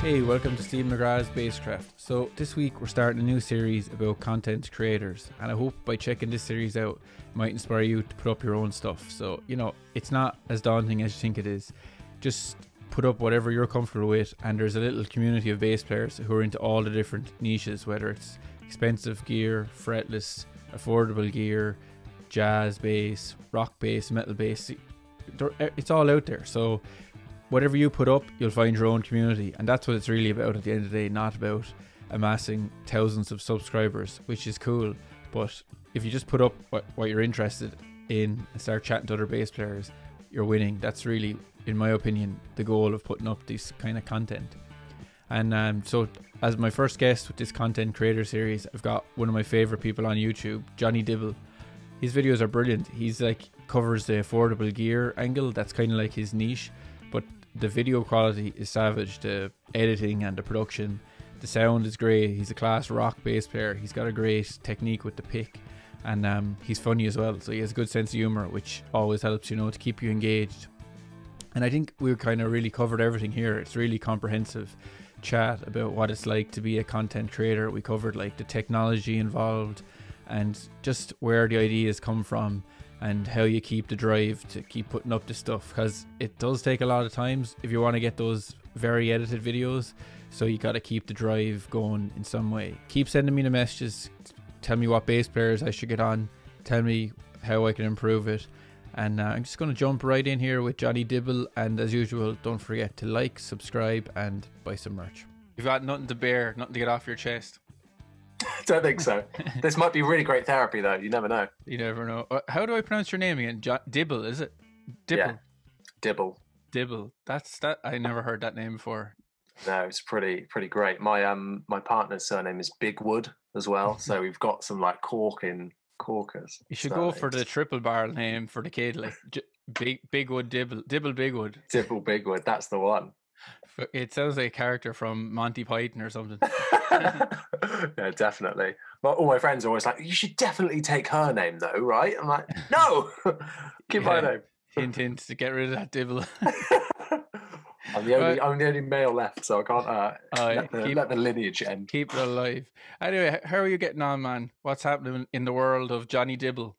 Hey, welcome to Steve McGrath's Basscraft. So this week we're starting a new series about content creators, and I hope by checking this series out it might inspire you to put up your own stuff. So, you know, it's not as daunting as you think it is. Just put up whatever you're comfortable with, and there's a little community of bass players who are into all the different niches, whether it's expensive gear, fretless, affordable gear, jazz bass, rock bass, metal bass. It's all out there. So whatever you put up, you'll find your own community, and that's what it's really about at the end of the day, not about amassing thousands of subscribers, which is cool. But if you just put up what you're interested in and start chatting to other bass players, you're winning. That's really, in my opinion, the goal of putting up this kind of content. And so as my first guest with this content creator series, I've got one of my favorite people on YouTube, Jonny Dibble. His videos are brilliant. He's like covers the affordable gear angle. That's kind of like his niche, but the video quality is savage. The editing and the production, the sound is great. He's a class rock bass player. He's got a great technique with the pick, and he's funny as well. So he has a good sense of humor, which always helps, you know, to keep you engaged. And I think we've kind of really covered everything here. It's really comprehensive chat about what it's like to be a content creator. We covered like the technology involved and just where the ideas come from, and how you keep the drive to keep putting up this stuff, because it does take a lot of times if you want to get those very edited videos. So you got to keep the drive going in some way. Keep sending me the messages, tell me what bass players I should get on, tell me how I can improve it. And I'm just going to jump right in here with Jonny Dibble, and as usual, don't forget to like, subscribe and buy some merch. You've got nothing to bear, nothing to get off your chest. Don't think so. This might be really great therapy though. You never know. You never know. How do I pronounce your name again? Dibble, is it? Dibble. Yeah. Dibble. Dibble. That's that. I never heard that name before. No, it's pretty great. My partner's surname is Bigwood as well, so we've got some like corkers. You should go for the triple barrel name for the kid, like Bigwood Dibble Bigwood. Dibble Bigwood. That's the one. It sounds like a character from Monty Python or something. Yeah, definitely. But all my friends are always like, "You should definitely take her name, though, right?" I'm like, "No, keep my name." Hint to get rid of that Dibble. I'm the only male left, so I can't let the lineage end. Keep it alive. Anyway, how are you getting on, man? What's happening in the world of Jonny Dibble?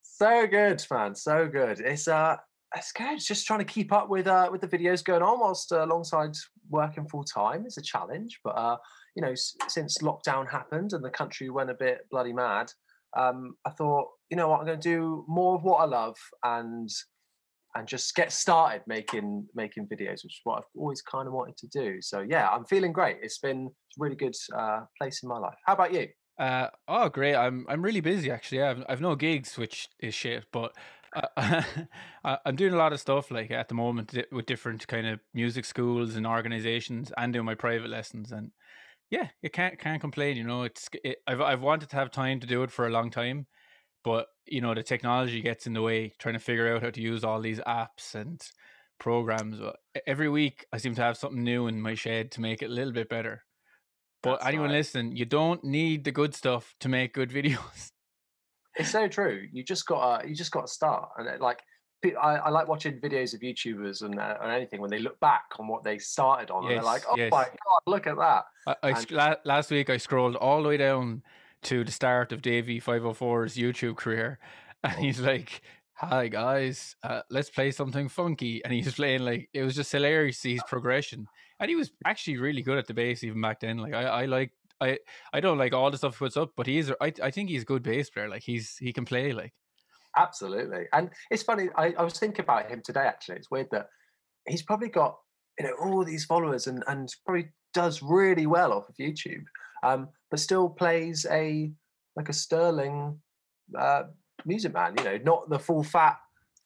So good, man. So good. It's good. It's just trying to keep up with the videos going on whilst alongside working full time is a challenge. But you know, since lockdown happened and the country went a bit bloody mad, I thought, you know what, I'm going to do more of what I love and just get started making videos, which is what I've always kind of wanted to do. So yeah, I'm feeling great. It's been a really good place in my life. How about you? Oh, great. I'm really busy actually. I've no gigs, which is shit, but I'm doing a lot of stuff like at the moment with different kind of music schools and organizations, and doing my private lessons. And yeah, you can't complain. You know, I've wanted to have time to do it for a long time, but you know, the technology gets in the way, trying to figure out how to use all these apps and programs. Every week I seem to have something new in my shed to make it a little bit better. But anyone listening, you don't need the good stuff to make good videos. It's so true. You just got to start. And I like watching videos of YouTubers and anything when they look back on what they started on, and they're like, "Oh my god, look at that!" Last week I scrolled all the way down to the start of Davey 504's YouTube career, and he's like, "Hi guys, let's play something funky," and he's playing like, it was just hilarious to see his progression, and he was actually really good at the bass even back then. Like I don't like all the stuff he puts up, but I think he's a good bass player. Like he can play like. Absolutely. And it's funny, I was thinking about him today actually. It's weird that he's probably got, you know, all these followers and probably does really well off of YouTube, but still plays a sterling music man, you know, not the full fat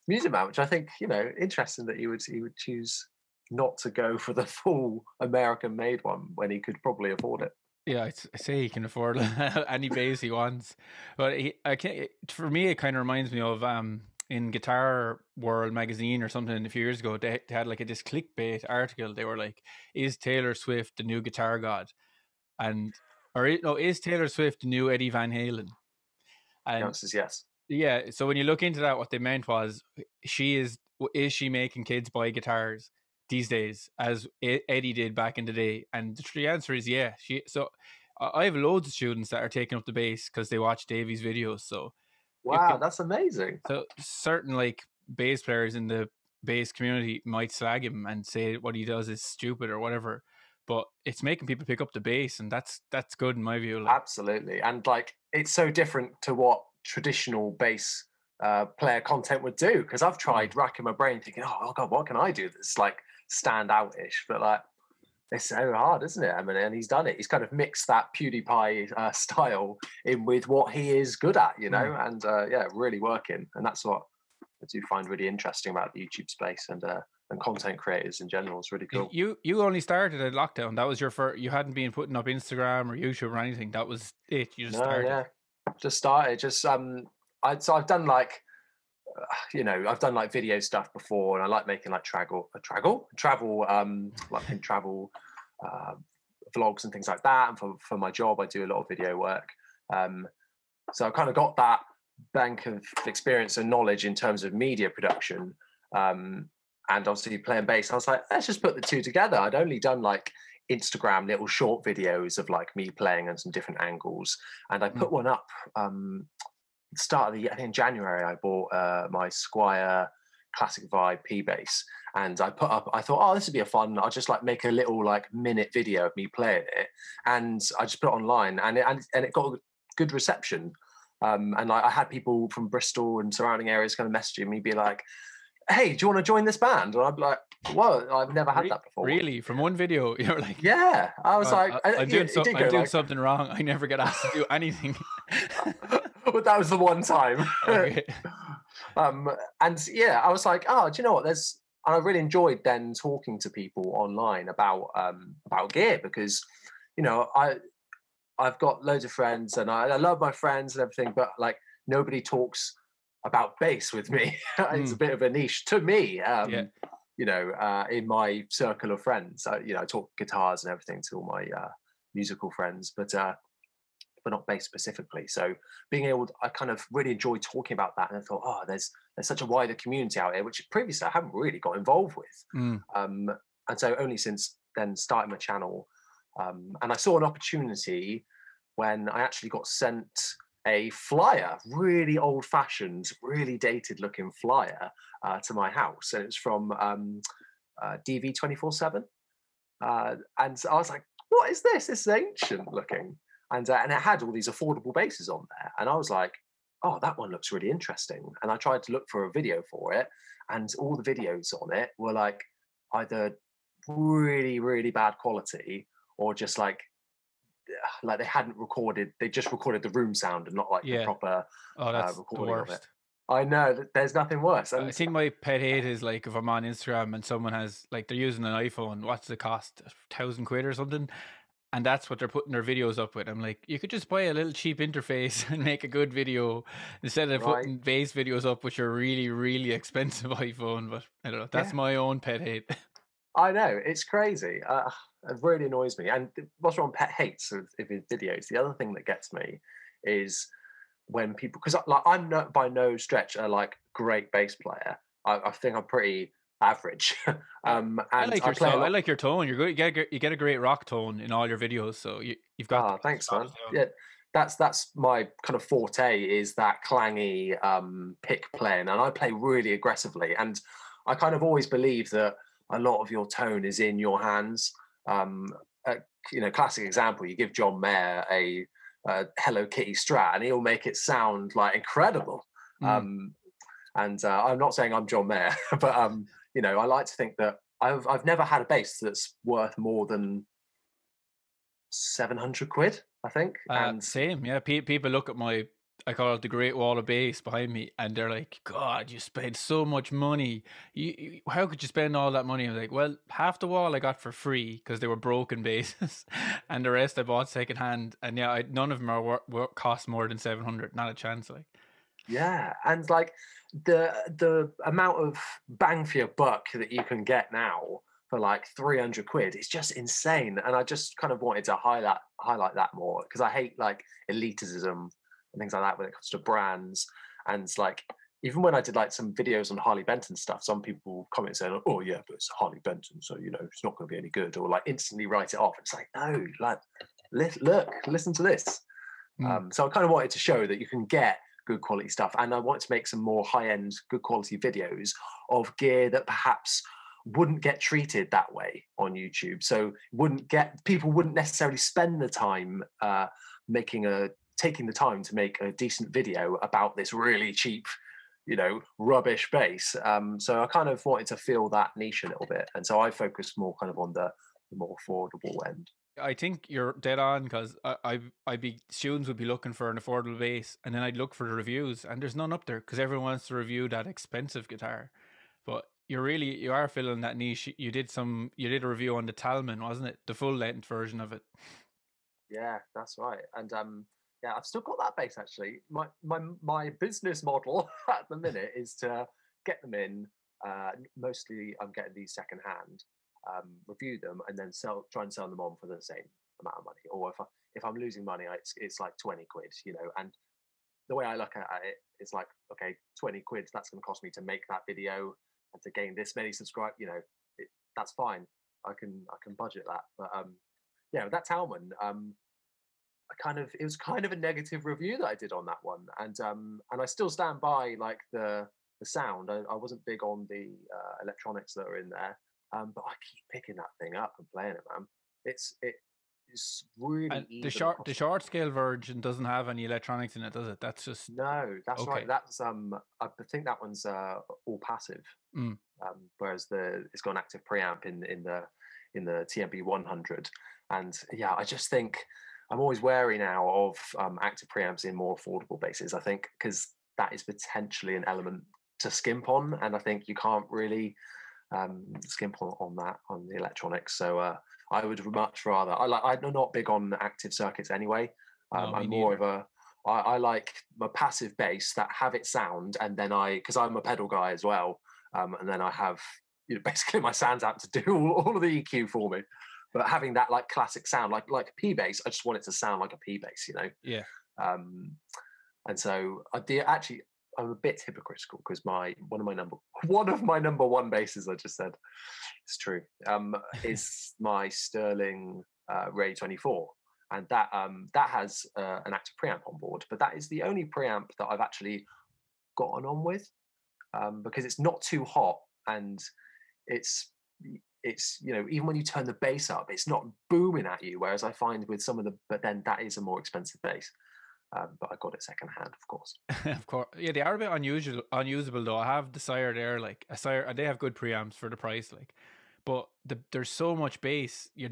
music man, which I think, you know, interesting that he would choose not to go for the full American made one when he could probably afford it. Yeah, I say he can afford any bass he wants, but for me, it kind of reminds me of in Guitar World magazine or something a few years ago. They had like this clickbait article. They were like, "Is Taylor Swift the new guitar god?" Is Taylor Swift the new Eddie Van Halen? And the answer is yes. Yeah, so when you look into that, what they meant was, is she making kids buy guitars these days as Eddie did back in the day? And the answer is yeah. I have loads of students that are taking up the bass because they watch Davey's videos. So Wow, that's amazing. So certain like bass players in the bass community might slag him and say what he does is stupid or whatever, but it's making people pick up the bass, and that's good in my view. Like. Absolutely, and like it's so different to what traditional bass player content would do, because I've tried racking my brain thinking, oh god, what can I do that's like stand out-ish, but like it's so hard, isn't it? I mean, and he's done it. He's kind of mixed that PewDiePie style in with what he is good at, you know, and yeah, really working. And that's what I do find really interesting about the YouTube space and content creators in general. Is really cool. You only started at lockdown. That was your first. You hadn't been putting up Instagram or YouTube or anything. That was it. You just started. Yeah, just started. Just I've done like. You know, I've done like video stuff before, and I like making like travel like in travel vlogs and things like that. And for my job, I do a lot of video work. So I've kind of got that bank of experience and knowledge in terms of media production. And obviously playing bass, I was like, let's just put the two together. I'd only done like Instagram little short videos of like me playing and some different angles, and I put one up. Start of the year, I think in January, I bought my Squier Classic Vibe P bass, and I thought, oh, this would be I'll just like make a little like minute video of me playing it, and I just put it online, and it got a good reception, and like I had people from Bristol and surrounding areas kind of messaging me, be like, hey, do you want to join this band? And I'd be like, whoa, I've never had that before. Really? From one video, you're like, yeah. I was like, I'm doing something wrong. I never get asked to do anything. But that was the one time. Okay. And yeah, I was like, oh, do you know what? And I really enjoyed then talking to people online about gear, because, you know, I've got loads of friends and I love my friends and everything, but like nobody talks about bass with me. It's a bit of a niche to me. You know, in my circle of friends, you know, I talk guitars and everything to all my musical friends, but not bass specifically. So being able to, I kind of really enjoy talking about that, and I thought, oh, there's such a wider community out here, which previously I haven't really got involved with. And so only since then starting my channel, and I saw an opportunity when I actually got sent a flyer, really old-fashioned, really dated-looking flyer to my house, and it was from DV 24/7, and I was like, what is this? This is ancient looking. And it had all these affordable basses on there. And I was like, oh, that one looks really interesting. And I tried to look for a video for it. And all the videos on it were like either really, really bad quality, or just like they hadn't recorded. They just recorded the room sound and not like the proper recording of it. I know, there's nothing worse. And I think my pet hate is like if I'm on Instagram and someone has like, they're using an iPhone, what's the cost? £1,000 or something? And that's what they're putting their videos up with. I'm like, you could just buy a little cheap interface and make a good video instead of putting bass videos up with your really, really expensive iPhone. But I don't know. That's my own pet hate. I know. It's crazy. It really annoys me. And what's wrong pet hates of his videos? The other thing that gets me is when people, because like I'm not by no stretch a like great bass player. I think I'm pretty average. And I like your tone. You're good. You get a great rock tone in all your videos. So you've got. Thanks, man. Yeah, that's my kind of forte, is that clangy pick playing, and I play really aggressively. And I kind of always believe that a lot of your tone is in your hands. You know, classic example: you give John Mayer a Hello Kitty Strat, and he'll make it sound like incredible. And I'm not saying I'm John Mayer, but you know, I like to think that I've never had a bass that's worth more than £700, I think. And same, yeah. People look at I call it the Great Wall of Bass behind me, and they're like, God, you spent so much money. How could you spend all that money? I'm like, well, half the wall I got for free because they were broken basses, and the rest I bought secondhand. And yeah, none of them cost more than 700. Not a chance, like. Yeah, and like the amount of bang for your buck that you can get now for like £300 is just insane. And I just kind of wanted to highlight that more, because I hate like elitism and things like that when it comes to brands. And it's like, even when I did like some videos on Harley Benton stuff, some people comment saying, "Oh yeah, but it's Harley Benton, so it's not going to be any good," or like instantly write it off. It's like, no, like look, listen to this. So I kind of wanted to show that you can get good quality stuff, and I wanted to make some more high-end, good quality videos of gear that perhaps wouldn't get treated that way on YouTube. So people wouldn't necessarily spend the time taking the time to make a decent video about this really cheap, rubbish bass. So I kind of wanted to fill that niche a little bit, and so I focused more kind of on the more affordable end. I think you're dead on, because students would be looking for an affordable bass, and then I'd look for the reviews, and there's none up there because everyone wants to review that expensive guitar. But you are filling that niche. You did a review on the Talman, wasn't it? The full length version of it. Yeah, that's right. And yeah, I've still got that bass actually. My business model at the minute is to get them in. Mostly, I'm getting these secondhand, review them, and then try and sell them on for the same amount of money. Or if I'm losing money, it's like 20 quid, And the way I look at it is like, okay, 20 quid. That's going to cost me to make that video and to gain this many subscribers. That's fine. I can budget that. But yeah, that Talman, it was kind of a negative review that I did on that one, and I still stand by like the sound. I wasn't big on the electronics that are in there, but I keep picking that thing up and playing it, man. It's really and easy. The short scale version doesn't have any electronics in it, does it? That's just no. That's okay. right. That's I think that one's all passive, whereas it's got an active preamp in the TMB 100, and yeah, I just think I'm always wary now of active preamps in more affordable basses. I think because that is potentially an element to skimp on, and I think you can't really skimp on that on the electronics. So I would much rather. I'm not big on active circuits anyway. I'm more of I like a passive bass that have its sound, and then because I'm a pedal guy as well, and then I have basically my sounds app to do all of the EQ for me. But having that like classic sound, like a P bass, I just want it to sound like a P bass, Yeah. And so I'm a bit hypocritical because one of my number one basses, I just said, it's true, is my Sterling Ray 24, and that has an active preamp on board. But that is the only preamp that I've actually gotten on with, because it's not too hot, and it's even when you turn the bass up, it's not booming at you, whereas I find with some of but then that is a more expensive bass, but I got it secondhand, of course. Of course, yeah, they are a bit unusable though. I have the Sire there, like a Sire, they have good preamps for the price, like, but there's so much bass, you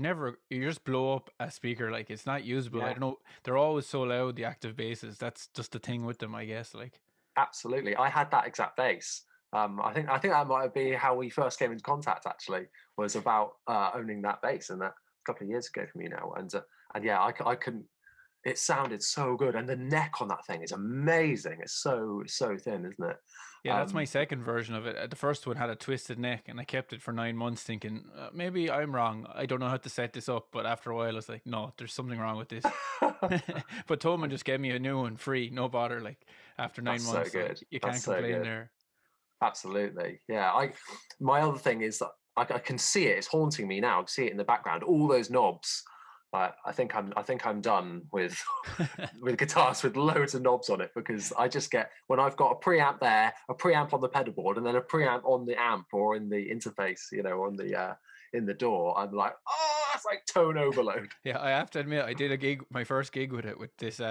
just blow up a speaker, like it's not usable. I don't know, they're always so loud, the active basses. That's just the thing with them, I guess. Like, absolutely, I had that exact bass. I think that might be how we first came into contact. Actually, was about owning that bass, and that a couple of years ago for me now. And yeah, I couldn't. It sounded so good, and the neck on that thing is amazing. It's so thin, isn't it? Yeah, that's my second version of it. The first one had a twisted neck, and I kept it for 9 months, thinking maybe I'm wrong. I don't know how to set this up. But after a while, I was like, no, there's something wrong with this. But Toman just gave me a new one free, no bother. Like after 9 months, so good. Like, you can't complain there. Absolutely, yeah. My other thing is that I can see it. It's haunting me now. I see it in the background. All those knobs. I think I'm done with guitars with loads of knobs on it, because I just get, when I've got a preamp there, a preamp on the pedal board, and then a preamp on the amp or in the interface, on the in the door. I'm like, oh, that's like tone overload. Yeah, I have to admit, I did my first gig with it, with this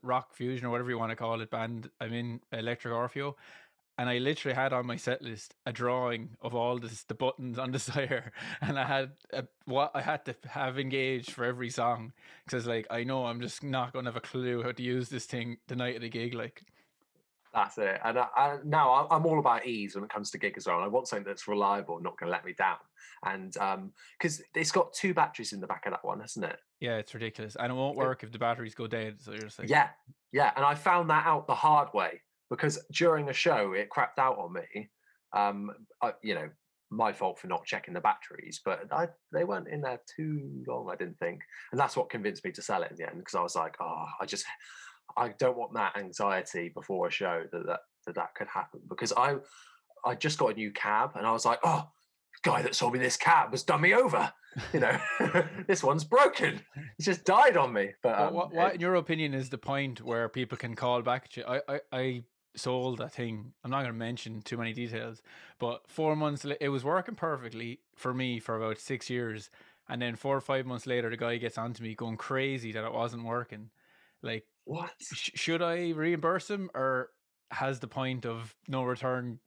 rock fusion or whatever you want to call it band I'm in, Electric Orfeo. And I literally had on my set list a drawing of all the buttons on the Sire, and I had what I had to have engaged for every song, because like I know I'm just not going to have a clue how to use this thing the night of the gig. Like, that's it. And now I'm all about ease when it comes to gig as well. I want something that's reliable, not going to let me down. And because it's got 2 batteries in the back of that one, hasn't it? Yeah, it's ridiculous, and it won't work if the batteries go dead. So you're just like, yeah. And I found that out the hard way, because during a show it crapped out on me. My fault for not checking the batteries, but they weren't in there too long, I didn't think, and that's what convinced me to sell it in the end, because I was like, I don't want that anxiety before a show that that could happen, because I just got a new cab and I was like, oh, the guy that sold me this cab has done me over. You know, this one's broken. It just died on me. But what in your opinion is the point where people can call back at you? I sold a thing. I'm not going to mention too many details, but 4 months it was working perfectly for me for about 6 years, and then 4 or 5 months later, the guy gets onto me going crazy that it wasn't working. Like, what? Should I reimburse him, or has the point of no return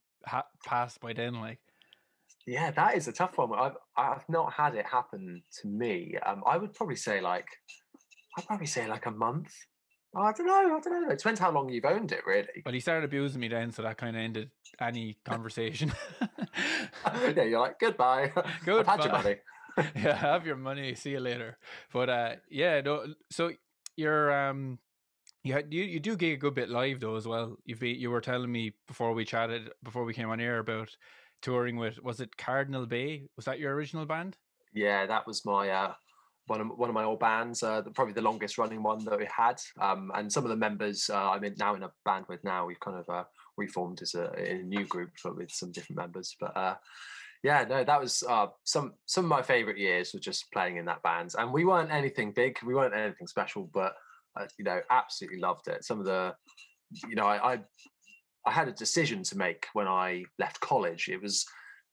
passed by then? Like, yeah, that is a tough one. I've not had it happen to me. I would probably say like a month. Oh, I don't know. It depends how long you've owned it, really. But he started abusing me then, so that kind of ended any conversation. Yeah, you're like, goodbye. Goodbye. I've had your money. Yeah, have your money. See you later. But yeah, no. So you're you do gig a good bit live though as well. You were telling me before we came on air about touring with, was it Cardinal Bay? Was that your original band? Yeah, that was my one of my old bands, probably the longest running one that we had. And some of the members I'm now in a band with now. We've kind of reformed as a new group with some different members. But yeah, no, that was some of my favourite years were just playing in that band. And we weren't anything big, we weren't anything special, but absolutely loved it. Some of the, I had a decision to make when I left college. It was,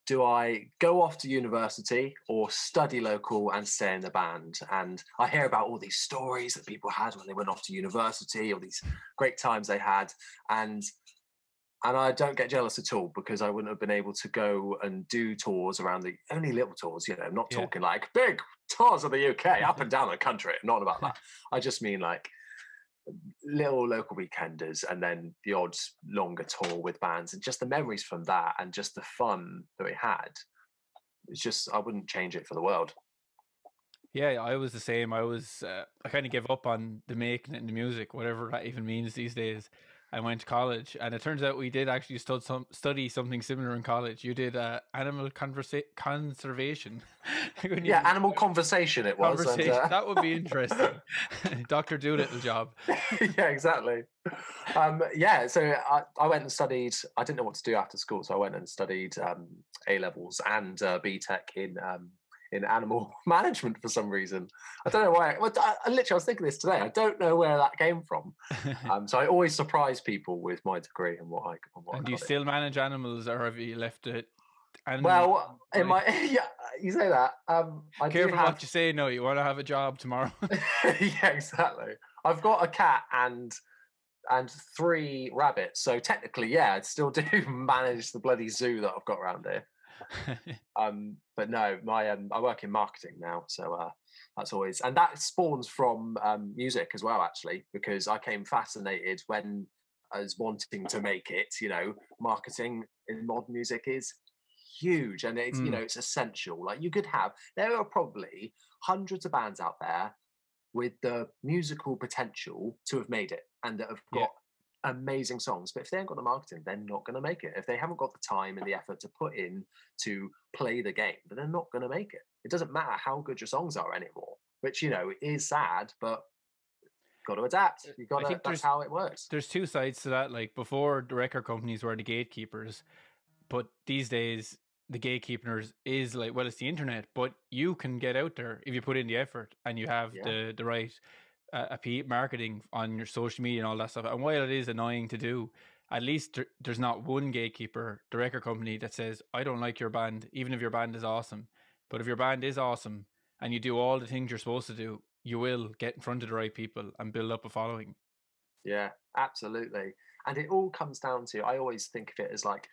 do I go off to university or study local and stay in the band? And I hear about all these stories that people had when they went off to university, all these great times they had. And I don't get jealous at all, because I wouldn't have been able to go and do tours around only little tours, I'm not talking like big tours of the UK, up and down the country. I'm not about that. I just mean like little local weekenders, and then the odd longer tour with bands, and just the memories from that and just the fun that we had. It's just, I wouldn't change it for the world. Yeah, I was the same. I kind of gave up on the making it and the music, whatever that even means these days. I went to college, and it turns out we did actually study something similar in college. You did animal conservation. Yeah, animal conversation it was. Conversation. And, that would be interesting. Dr. Doolittle job. Yeah, exactly. Yeah, so I went and studied. I didn't know what to do after school, so I went and studied A-levels and B.Tech in animal management for some reason. I don't know why. I literally was thinking this today. I don't know where that came from. So I always surprise people with my degree and what I. And do you still manage animals, or have you left it? Well, yeah, you say that. I careful what you say. No, you want to have a job tomorrow. Yeah, exactly. I've got a cat and 3 rabbits, so technically, yeah, I still do manage the bloody zoo that I've got around here. But no, I work in marketing now, so that's always, and that spawns from music as well, actually, because I came fascinated when I was wanting to make it. Marketing in modern music is huge, and it's it's essential. Like, there are probably hundreds of bands out there with the musical potential to have made it and that have got amazing songs, but if they haven't got the marketing, they're not going to make it. If they haven't got the time and the effort to put in to play the game, then they're not going to make it. It doesn't matter how good your songs are anymore, which is sad, but got to adapt. That's how it works. There's 2 sides to that. Like, before, the record companies were the gatekeepers, but these days the gatekeepers is like, well, it's the internet, but you can get out there if you put in the effort and you have the right marketing on your social media and all that stuff. And while it is annoying to do, at least there's not one gatekeeper, the record company, that says, I don't like your band, even if your band is awesome. But if your band is awesome and you do all the things you're supposed to do, you will get in front of the right people and build up a following. Yeah, absolutely. And it all comes down to, I always think of it as like,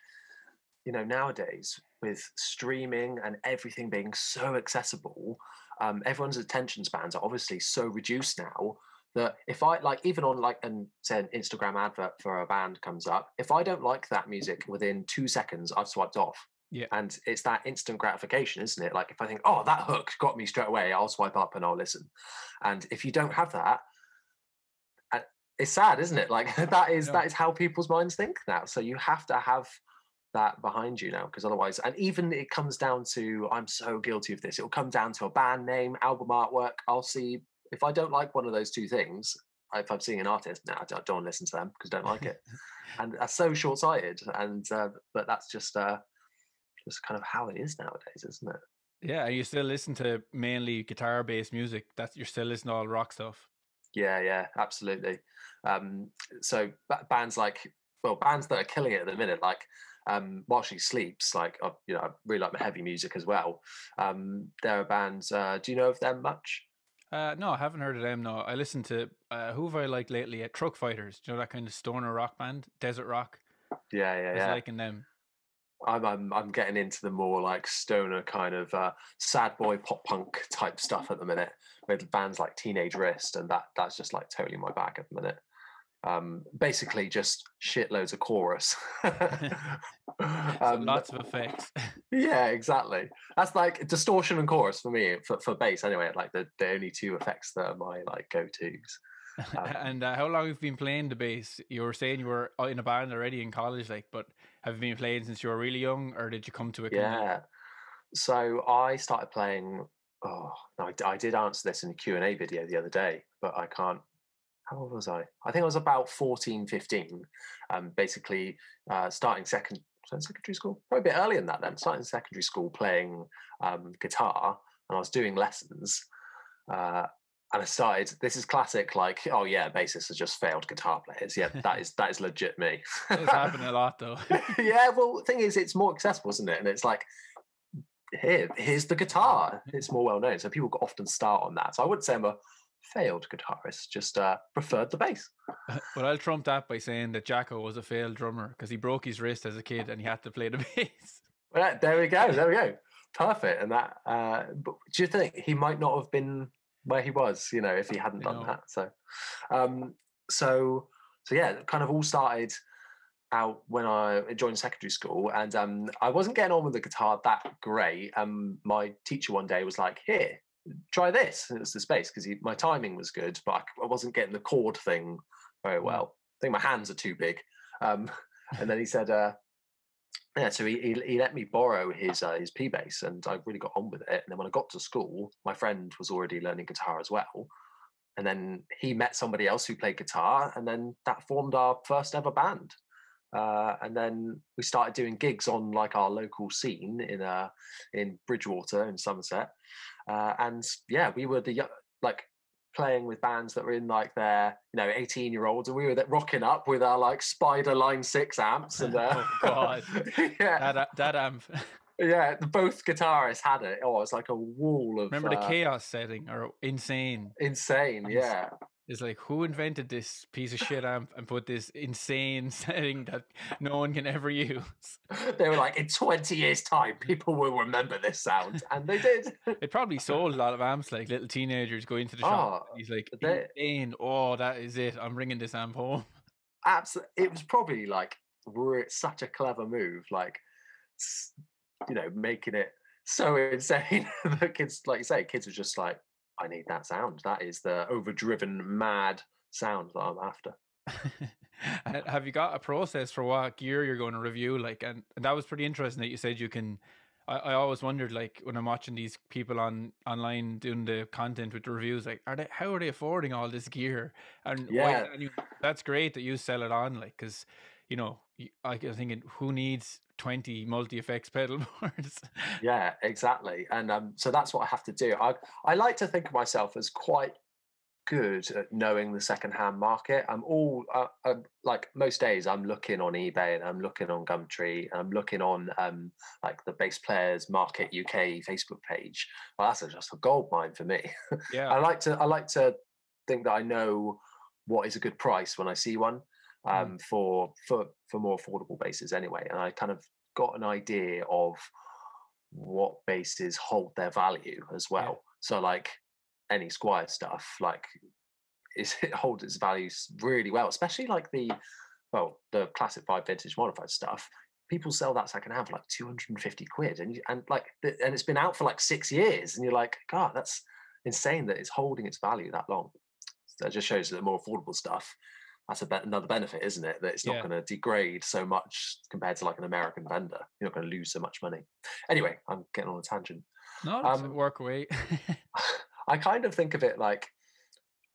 nowadays with streaming and everything being so accessible, everyone's attention spans are obviously so reduced now that if I even on say an Instagram advert for a band comes up, if I don't like that music within 2 seconds, I've swiped off. Yeah. And it's that instant gratification, isn't it? Like, if I think, oh, that hook got me straight away, I'll swipe up and I'll listen. And if you don't have that, it's sad, isn't it? Like, that is how people's minds think now. So you have to have that behind you now, because otherwise, and even it comes down to, I'm so guilty of this, it'll come down to a band name, album artwork. I'll see, if I don't like one of those 2 things, if I'm seeing an artist, I don't want to listen to them because I don't like it, and that's so short-sighted. And but that's just kind of how it is nowadays, isn't it? Yeah, you still listen to mainly guitar-based music. You're still listening to all rock stuff. Yeah, absolutely. So bands bands that are killing it at the minute, like While She Sleeps, like I really like my heavy music as well. There are bands. Do you know of them much? No, I haven't heard of them. No, I listen to who have I liked lately? Truck Fighters. Do you know that kind of stoner rock band, desert rock? Yeah. I was liking them. I'm getting into the more like stoner kind of sad boy pop punk type stuff at the minute, with bands like Teenage Wrist, and that's just like totally my bag at the minute. Basically just shitloads of chorus. So lots of effects. Yeah, exactly. That's like distortion and chorus for me, for bass anyway. Like the only two effects that are my like go-tos. And how long have you been playing the bass? You were saying you were in a band already in college, like, but have you been playing since you were really young, or did you come to it? Yeah. So I started playing. Oh, no, I did answer this in a Q&A video the other day, but I can't. How old was I? I think I was about 14, 15. Basically, starting secondary school, probably a bit earlier than that. Then starting secondary school, playing guitar, and I was doing lessons. And I started. This is classic. Like, oh yeah, bassists are just failed guitar players. Yeah, that is legit me. It's happening a lot though. Yeah, well, the thing is, it's more accessible, isn't it? And it's like, here's the guitar. It's more well known, so people often start on that. So I wouldn't say I'm a failed guitarist, just preferred the bass. Well, I'll trump that by saying that Jacko was a failed drummer because he broke his wrist as a kid and he had to play the bass. Well, there we go. Perfect. And that, but do you think he might not have been where he was, if he hadn't done that? So yeah, it kind of all started out when I joined secondary school, and I wasn't getting on with the guitar that great. My teacher one day was like, "Here, try this." And it was the bass because my timing was good, but I wasn't getting the chord thing very well. I think my hands are too big. And then he said, so he let me borrow his P bass, and I really got on with it. And then when I got to school, my friend was already learning guitar as well. And then he met somebody else who played guitar, and then that formed our first ever band. And then we started doing gigs on like our local scene in Bridgewater in Somerset. And yeah, we were playing with bands that were in like their 18-year-olds, and we were rocking up with our like Spider Line 6 amps. And oh god, yeah, that amp. Yeah, both guitarists had it. Oh, it's like a wall of. Remember the chaos setting, or insane? Yeah. It's like, who invented this piece of shit amp and put this insane setting that no one can ever use? They were like, in 20 years' time, people will remember this sound. And they did. It probably sold a lot of amps, like little teenagers going to the shop. He's like, insane. Oh, that is it. I'm bringing this amp home. Absolutely. It was probably like such a clever move. Like, making it so insane. The kids, like you say, kids were just like, I need that sound. That is the overdriven, mad sound that I'm after. Have you got a process for what gear you're going to review? Like, and that was pretty interesting that you said you can. I always wondered, like, when I'm watching these people online doing the content with the reviews, like, how are they affording all this gear? And yeah, that's great that you sell it on, like, because I was thinking, who needs 20 multi-effects pedal boards? Yeah, exactly. And so that's what I have to do. I like to think of myself as quite good at knowing the secondhand market. I'm all like most days I'm looking on eBay, and I'm looking on Gumtree, and I'm looking on like the Bass Players Market UK Facebook page. Well, that's just a gold mine for me. Yeah, I like to think that I know what is a good price when I see one. For more affordable basses anyway, and I kind of got an idea of what basses hold their value as well. Yeah. So like any Squier stuff, like it holds its values really well, especially like the classic 5 vintage modified stuff. People sell that secondhand for like 250 quid, and it's been out for like 6 years, and you're like, God, that's insane that it's holding its value that long. So that just shows that the more affordable stuff, that's another benefit, isn't it? That it's not going to degrade so much compared to like an American vendor. You're not going to lose so much money. Anyway, I'm getting on a tangent. No, work away. I kind of think of it like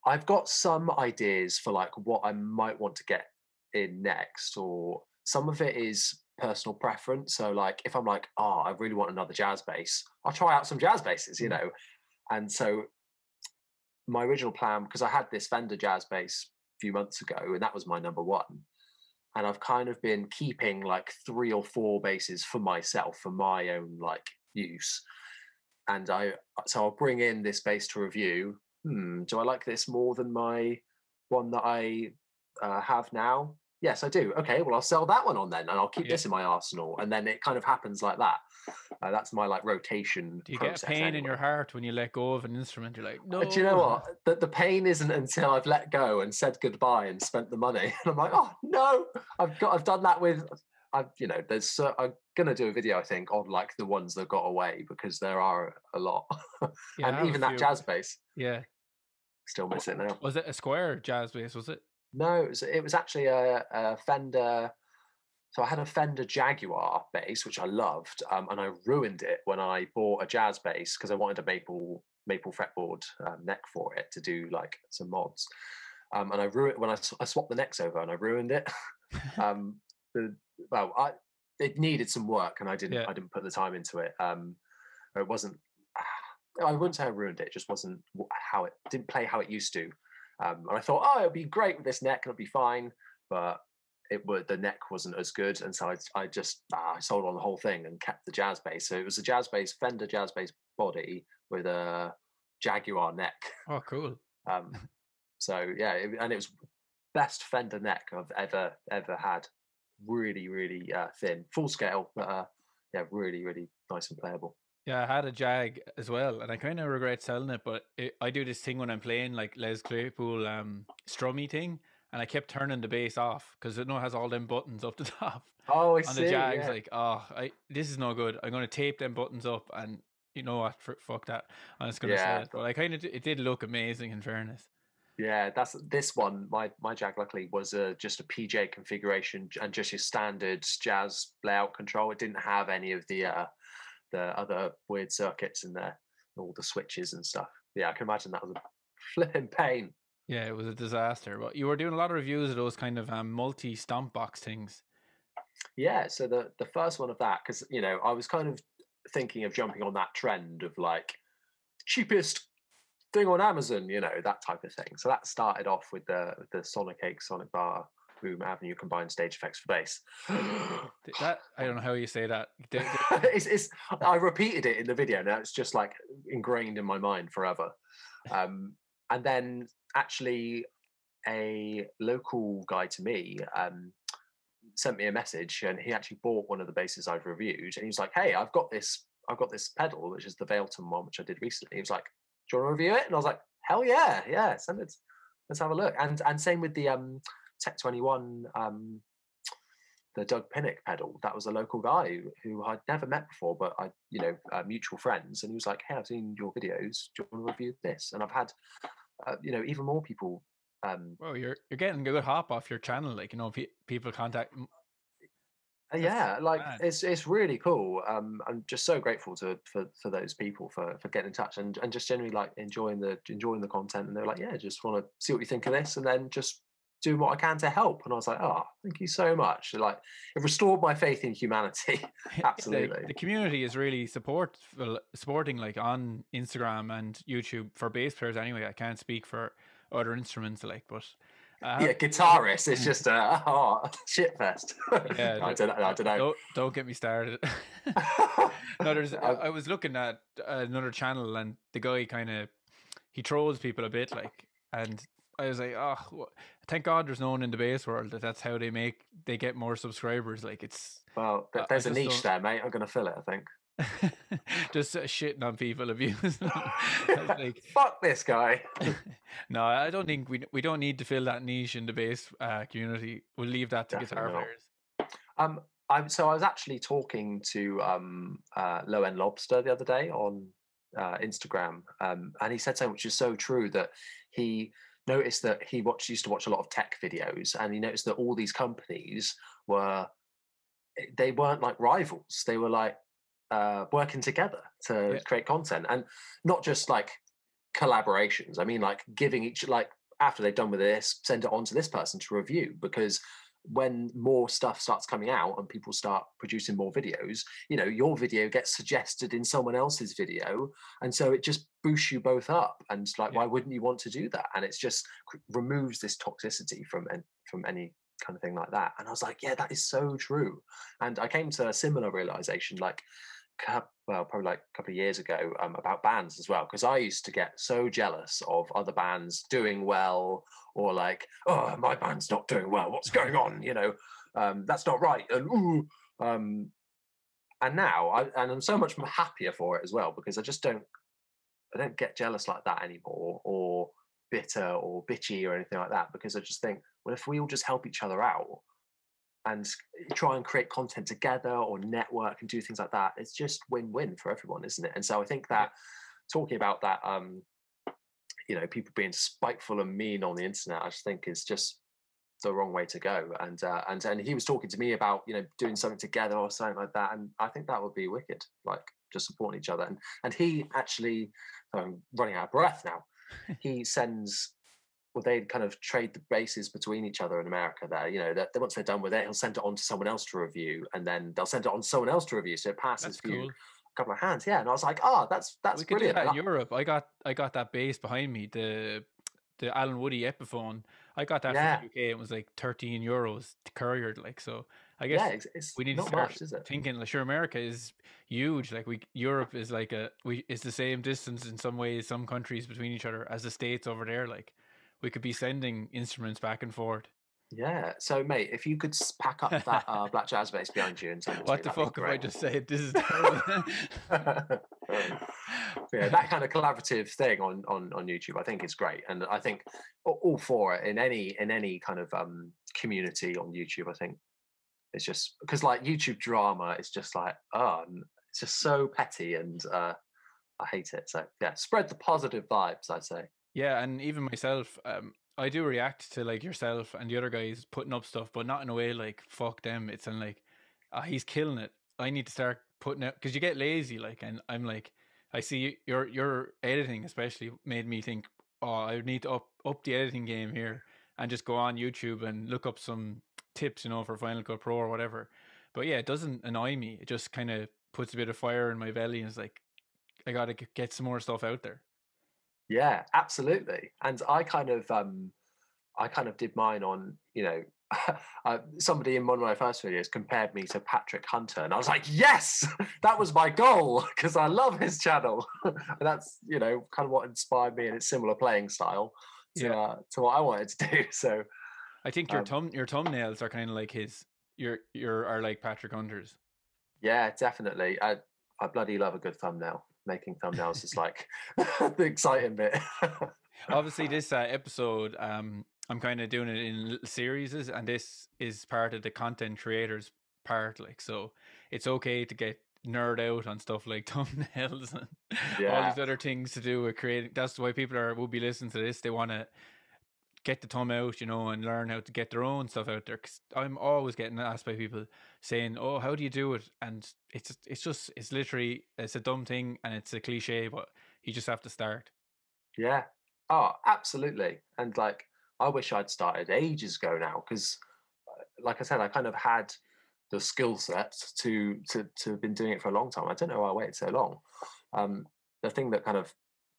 I've got some ideas for like what I might want to get in next, or some of it is personal preference. So like if I'm like, oh, I really want another jazz bass, I'll try out some jazz basses, you know. And so my original plan, because I had this Fender jazz bass a few months ago, and that was my number one. And I've kind of been keeping like 3 or 4 basses for myself, for my own like use. And so I'll bring in this bass to review. Do I like this more than my one that I have now? Yes, I do. Okay, well, I'll sell that one on then, and I'll keep this in my arsenal. And then it kind of happens like that. That's my like rotation. Do you get a pain in your heart when you let go of an instrument? You're like, no. Do you know what? The pain isn't until I've let go and said goodbye and spent the money. And I'm like, oh no, I've done that with. I'm gonna do a video, I think, on like the ones that got away, because there are a lot. And even that jazz bass. Yeah. Still miss it now. Was it a square jazz bass? Was it? No, it was actually a Fender. So I had a Fender Jaguar bass, which I loved, and I ruined it when I bought a jazz bass because I wanted a maple fretboard neck for it to do like some mods. And I ruined when I swapped the necks over, and I ruined it. It needed some work, and I didn't put the time into it. It wasn't. I wouldn't say I ruined it. It just wasn't how it didn't play how it used to. And I thought, oh, it'll be great with this neck, it'll be fine. But the neck wasn't as good, and so I just sold on the whole thing and kept the jazz bass. So it was a jazz bass, Fender jazz bass body with a Jaguar neck. Oh, cool. So yeah, it was best Fender neck I've ever had. Really, really thin, full scale, but really, really nice and playable. Yeah, I had a Jag as well, and I kind of regret selling it, but I do this thing when I'm playing, like Les Claypool strummy thing, and I kept turning the bass off because it has all them buttons up the top. Oh, I on see. The Jag's like, this is no good. I'm going to tape them buttons up, and you know what? Fuck that. I'm just going to say it. But it did look amazing, in fairness. Yeah, that's this one. My Jag luckily was just a PJ configuration and just your standard jazz layout control. It didn't have any of the other weird circuits in there, all the switches and stuff. Yeah, I can imagine that was a flipping pain. Yeah, it was a disaster. But you were doing a lot of reviews of those kind of multi stomp box things. Yeah, so the first one of that, because I was kind of thinking of jumping on that trend of like cheapest thing on Amazon, that type of thing. So that started off with the Sonic Ache, Sonic Bar, Boom Avenue combined stage effects for bass. That I don't know how you say that. I repeated it in the video. Now it's just like ingrained in my mind forever. And then actually a local guy to me sent me a message, and he actually bought one of the basses I've reviewed, and he was like, hey, I've got this pedal, which is the Vailton one, which I did recently. He was like, do you want to review it? And I was like, hell yeah, send it. Let's have a look. And same with the Tech 21, the Doug Pinnock pedal. That was a local guy who I'd never met before, but mutual friends. And he was like, hey, I've seen your videos. Do you want to review this? And I've had, even more people. Well, you're getting a good hop off your channel. Like, people contact. Yeah, like it's really cool. I'm just so grateful for those people for getting in touch and just generally like enjoying the content. And they're like, yeah, just want to see what you think of this, and then just doing what I can to help. And I was like, oh, thank you so much. Like, it restored my faith in humanity. Absolutely. The community is really supporting like on Instagram and YouTube for bass players anyway. I can't speak for other instruments but guitarists, it's just a shit fest. Yeah, I don't know. Don't get me started. I was looking at another channel, and the guy he trolls people a bit, like, and I was like, oh, thank God there's no one in the bass world that's how they get more subscribers. Like, it's there's a niche there, mate. I'm gonna fill it, I think. Just shitting on people, abusing them. Like, fuck this guy. No, I don't think we don't need to fill that niche in the bass community. We'll leave that to guitar players. So I was actually talking to Lowend Lobster the other day on Instagram, and he said something which is so true, that he noticed that he used to watch a lot of tech videos, and he noticed that all these companies weren't like rivals. They were like working together to create content, and not just like collaborations. I mean, like giving each, like after they've done with this, send it on to this person to review, because when more stuff starts coming out and people start producing more videos, you know, your video gets suggested in someone else's video, and so it just boosts you both up. And like, why wouldn't you want to do that? And it's just removes this toxicity from any kind of thing like that. And I was like, yeah, that is so true. And I came to a similar realization, like, well, probably like a couple of years ago, about bands as well, because I used to get so jealous of other bands doing well, or like, oh, my band's not doing well, what's going on, you know, that's not right, and ooh, and now I'm so much happier for it as well, because I don't get jealous like that anymore, or bitter or bitchy or anything like that, because I just think, well, if we all just help each other out and try and create content together or network and do things like that, it's just win-win for everyone, isn't it? And so I think that talking about that, you know, people being spiteful and mean on the internet, I just think is just the wrong way to go. And he was talking to me about, you know, doing something together or something like that, and I think that would be wicked, like just supporting each other. And he actually, I'm running out of breath now. He sends, well, they kind of trade the bases between each other in America there, you know, that once they're done with it, he'll send it on to someone else to review, and then they'll send it on to someone else to review, so it passes through a couple of hands. Yeah. And I was like, oh, that's we brilliant. could do that in Europe. I got that bass behind me, the Alan Woody Epiphone. I got that from the UK. It was like €13 couriered, like, so I guess we need to start much, is it? thinking, like, sure, America is huge, like Europe is like it's the same distance in some ways, some countries between each other, as the States over there. Like, we could be sending instruments back and forth. Yeah. So, mate, if you could pack up that black jazz bass behind you and send it to What me, the that'd be fuck if I great. just said this is terrible? Yeah, that kind of collaborative thing on YouTube, I think is great, and I think all for it in any kind of community on YouTube. I think it's just because, like, YouTube drama is just like, it's just so petty, and I hate it. So yeah, spread the positive vibes, I'd say. Yeah, and even myself, I do react to, like, yourself and the other guys putting up stuff, but not in a way like fuck them. It's in like, he's killing it, I need to start putting it, because you get lazy, like, and I'm like, I see your editing especially made me think, oh, I need to up the editing game here, and just go on YouTube and look up some tips, you know, for Final Cut Pro or whatever. But yeah, it doesn't annoy me. It just kind of puts a bit of fire in my belly, and it's like, I gotta get some more stuff out there. Yeah, absolutely. And I kind of did mine on, you know, somebody in one of my first videos compared me to Patrick Hunter, and I was like, yes, that was my goal, because I love his channel. And that's, you know, kind of what inspired me, and it's similar playing style to what I wanted to do. So I think your thumbnails are kind of like his. Your are like Patrick Hunter's. Yeah, definitely. I bloody love a good thumbnail. Making thumbnails is like the exciting bit. Obviously, this episode, I'm kind of doing it in little series, and this is part of the content creators part. Like, so it's okay to get nerd out on stuff like thumbnails and all these other things to do with creating. That's why people will be listening to this. They want to get the thumb out, you know, and learn how to get their own stuff out there. Because I'm always getting asked by people saying, "Oh, how do you do it?" And it's literally, it's a dumb thing and it's a cliche, but you just have to start. Yeah. Oh, absolutely. And like, I wish I'd started ages ago now, because, like I said, I kind of had the skill set to have been doing it for a long time. I don't know why I waited so long. The thing that kind of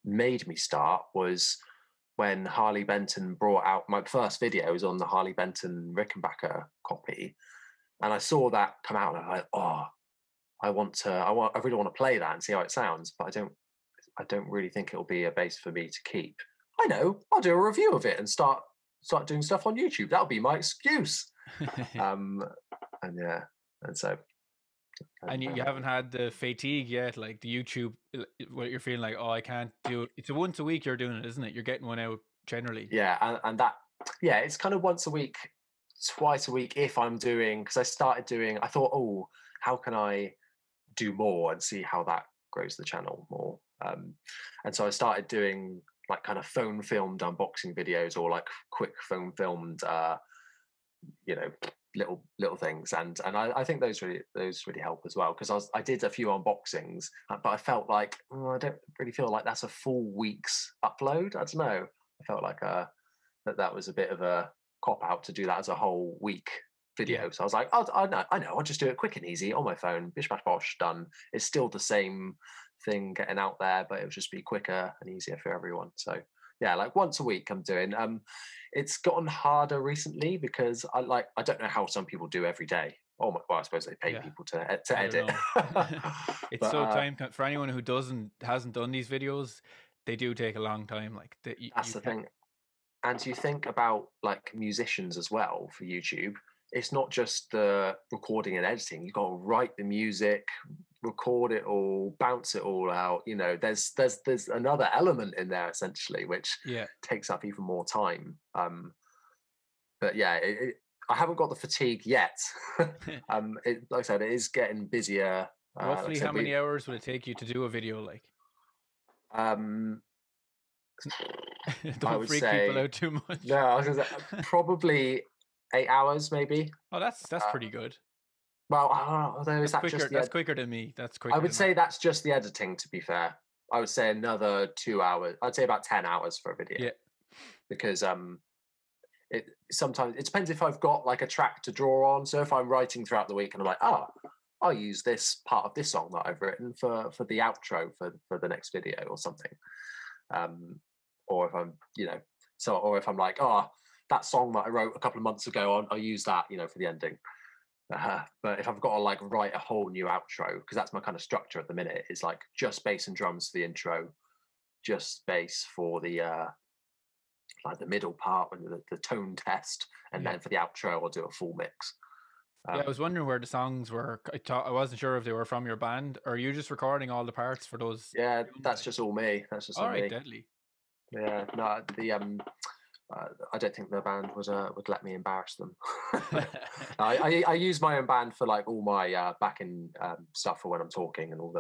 made me start was when Harley Benton brought out my first videos on the Harley Benton Rickenbacker copy, and I saw that come out, and I'm like, oh, I really want to play that and see how it sounds, but I don't really think it'll be a bass for me to keep. I know, I'll do a review of it and start doing stuff on YouTube. That'll be my excuse. And yeah, and so. And you haven't had the fatigue yet, like the YouTube, what you're feeling like, oh, I can't do it. It's a once a week you're doing it, isn't it? You're getting one out generally. Yeah, and that, yeah, it's kind of once a week, twice a week if I'm doing, because I thought, oh, how can I do more and see how that grows the channel more. And so I started doing like kind of phone filmed unboxing videos, or like quick phone filmed, you know, little things, and I think those really help as well, because I did a few unboxings, but I felt like I don't really feel like that's a full week's upload. I don't know. I felt like that was a bit of a cop out to do that as a whole week video. Yeah. So I was like, I know, I'll just do it quick and easy on my phone. Bish bash bosh, done. It's still the same thing getting out there, but it would just be quicker and easier for everyone. So yeah, like once a week I'm doing. It's gotten harder recently because I don't know how some people do every day. Oh my, well, I suppose they pay people to edit. It's but, so time for anyone who hasn't done these videos. They do take a long time. Like that's the thing. And you think about like musicians as well for YouTube. It's not just the recording and editing. You've got to write the music, record it all, bounce it all out. You know, there's another element in there essentially, which takes up even more time. But yeah, I haven't got the fatigue yet. Like I said, it is getting busier. Roughly, how many hours would it take you to do a video? Like, don't freak people out too much. No, I was gonna say, probably 8 hours, maybe. Oh, that's pretty good. Well, although is that quicker, just that's quicker than me. That's quicker. I would say that's just the editing. To be fair, I would say another 2 hours. I'd say about 10 hours for a video. Yeah, because it sometimes it depends if I've got like a track to draw on. So if I'm writing throughout the week and I'm like, I'll use this part of this song that I've written for the outro for the next video or something. Or if I'm, or if I'm like, that song that I wrote a couple of months ago, I'll use that, for the ending. But if I've got to like write a whole new outro, because that's my kind of structure at the minute, is like just bass and drums for the intro, just bass for the like the middle part and the tone test, and then for the outro I'll do a full mix. I was wondering where the songs were. I wasn't sure if they were from your band, or are you just recording all the parts for those? Yeah, that's just all me. That's just all right, me. Deadly. Yeah, no, I don't think the band would let me embarrass them. I use my own band for like all my backing stuff for when I'm talking, and all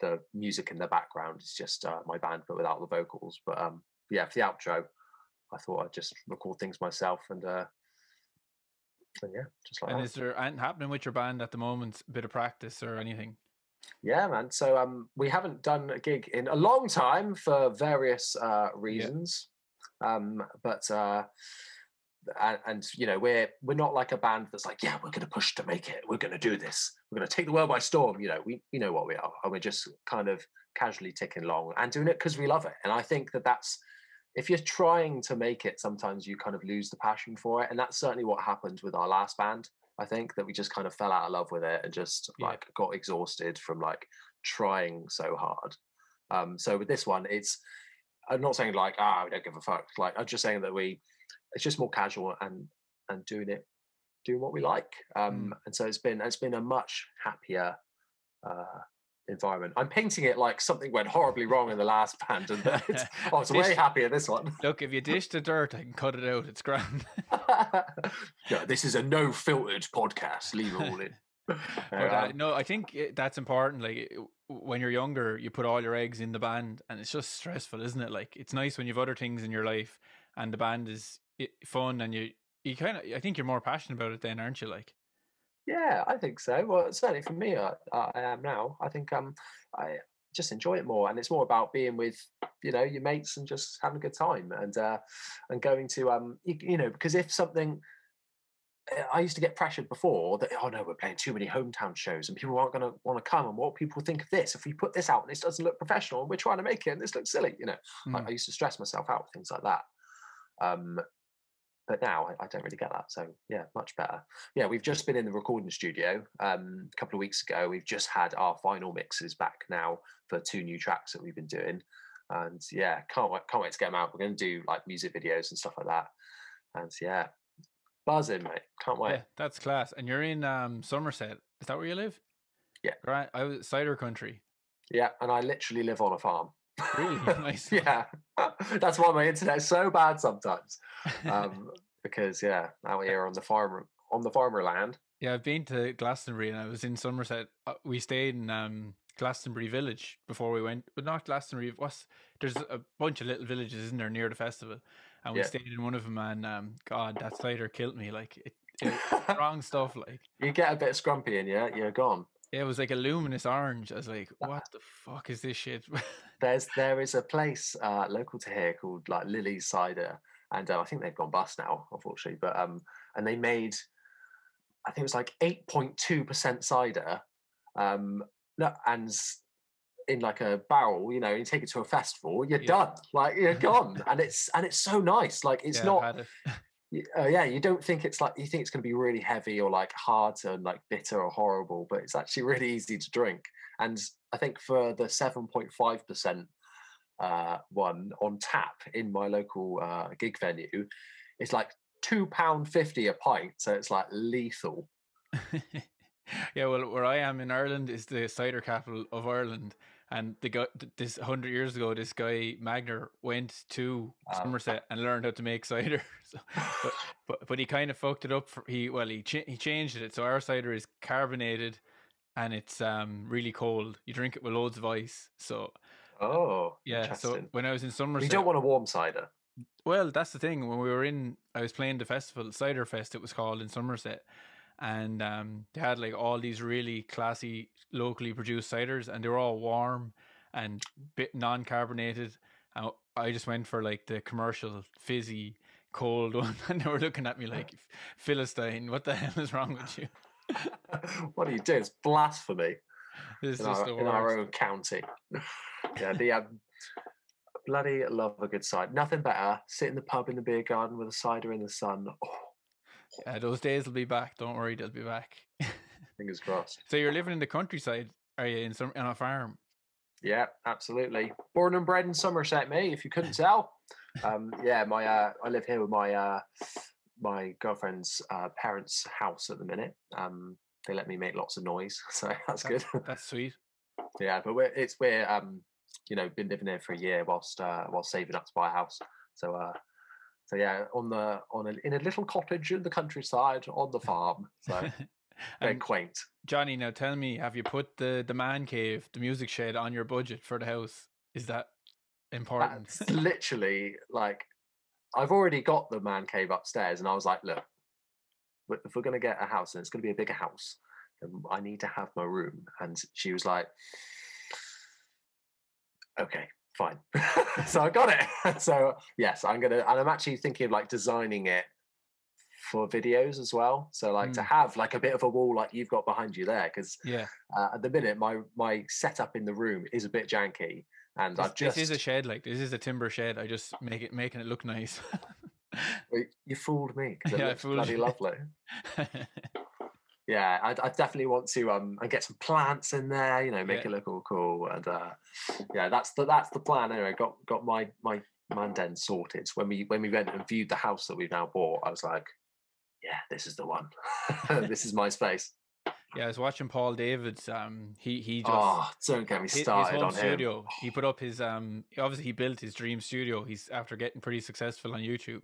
the music in the background is just my band but without the vocals. But yeah, for the outro, I thought I'd just record things myself and yeah, just like. And is there anything happening with your band at the moment? A bit of practice or anything? Yeah, man. So we haven't done a gig in a long time for various reasons. But and we're not like a band that's like, yeah, we're going to push to make it. We're going to do this. We're going to take the world by storm. We know what we are, and we're just kind of casually ticking along and doing it because we love it. And I think that's, if you're trying to make it, sometimes you kind of lose the passion for it. And that's certainly what happened with our last band. I think that we just kind of fell out of love with it and just like got exhausted from like trying so hard. So with this one, I'm not saying like, we don't give a fuck. Like, I'm just saying that it's just more casual and doing what we like. And so it's been a much happier environment. I'm painting it like something went horribly wrong in the last band, and it's way happier this one. Look, if you dish the dirt, I can cut it out. It's grand. Yeah, this is a no filtered podcast. Leave it all in. But, no, I think that's important. Like when you're younger, you put all your eggs in the band, and it's just stressful, isn't it? Like it's nice when you've other things in your life, and the band is fun, and you kind of. I think you're more passionate about it then, aren't you? Like. Yeah, I think so. Well, certainly for me, I am now. I think I just enjoy it more, and it's more about being with your mates and just having a good time, and going to because if something. I used to get pressured before that, no, we're playing too many hometown shows and people aren't going to want to come, and what people think of this if we put this out and this doesn't look professional and we're trying to make it and this looks silly. I used to stress myself out with things like that. But now I don't really get that. So yeah, much better. Yeah, we've just been in the recording studio a couple of weeks ago. We've just had our final mixes back now for 2 new tracks that we've been doing. And yeah, can't wait to get them out. We're going to do like music videos and stuff like that. And yeah, buzzing, mate. Can't wait. Yeah, that's class. And you're in Somerset. Is that where you live? Yeah. Right. I was cider country. Yeah, and I literally live on a farm. Really nice. Yeah, that's why my internet's so bad sometimes. Because out here on the farmer land. Yeah, I've been to Glastonbury and I was in Somerset. We stayed in Glastonbury village before we went, but not Glastonbury. There's a bunch of little villages in there near the festival, and we stayed in one of them, and God, that cider killed me. Like it was strong stuff. Like You get a bit of scrumpy in you, you're gone. it was like a luminous orange. I was like, what the fuck is this shit? There is a place local to here called like Lily's Cider, and I think they've gone bust now, unfortunately. But and they made, I think it was like 8.2% cider, no, and in like a barrel, you know, you take it to a festival, you're done, like you're gone, and it's so nice. Like it's not. I've had it. Yeah, you don't think it's like, you think it's going to be really heavy or like hard and like bitter or horrible, but it's actually really easy to drink. And I think for the 7.5% one on tap in my local gig venue, it's like £2.50 a pint, so it's like lethal. Yeah, well, where I am in Ireland is the cider capital of Ireland, and the guy, this 100 years ago, this guy Magner went to Somerset and learned how to make cider. So, but he kind of fucked it up. He changed it. So our cider is carbonated, and it's really cold. You drink it with loads of ice. So yeah. So when I was in Somerset, you don't want a warm cider. Well, that's the thing. When we were I was playing the festival, Cider Fest, it was called, in Somerset. And they had like all these really classy locally produced ciders, and they were all warm and bit non-carbonated. And I just went for like the commercial fizzy cold one, and they were looking at me like, Philistine, what the hell is wrong with you? What are you doing? It's blasphemy. This in is our own county. Yeah, bloody love a good cider. Nothing better. Sit in the pub in the beer garden with a cider in the sun. Oh. Yeah, those days will be back. Don't worry, they'll be back. Fingers crossed. So you're living in the countryside, are you, on a farm? Yeah, absolutely. Born and bred in Somerset, me, if you couldn't tell. Yeah, I live here with my girlfriend's parents' house at the minute. They let me make lots of noise, so that's good. That's sweet. Yeah, but we're you know, been living here for a year whilst saving up to buy a house. So yeah, in a little cottage in the countryside on the farm. So very quaint. Jonny, now tell me, have you put the man cave, the music shed, on your budget for the house? Is that important? That's literally like, I've already got the man cave upstairs, and I was like, look, if we're going to get a house and it's going to be a bigger house, then I need to have my room. And she was like, okay, fine. So I got it. So yes, and I'm actually thinking of like designing it for videos as well. So like to have like a bit of a wall like you've got behind you there, because at the minute my setup in the room is a bit janky, and this is a shed, like this is a timber shed. I just making it look nice. You fooled me, because it looks bloody lovely. Yeah, I definitely want to and get some plants in there, you know, make it look all cool, and yeah, that's the plan. Anyway, got my man den sorted. When we went and viewed the house that we've now bought, I was like, yeah, this is the one. This is my space. Yeah, I was watching Paul David's. He just don't get me started his home on studio. him. He put up his obviously he built his dream studio. He's after getting pretty successful on YouTube,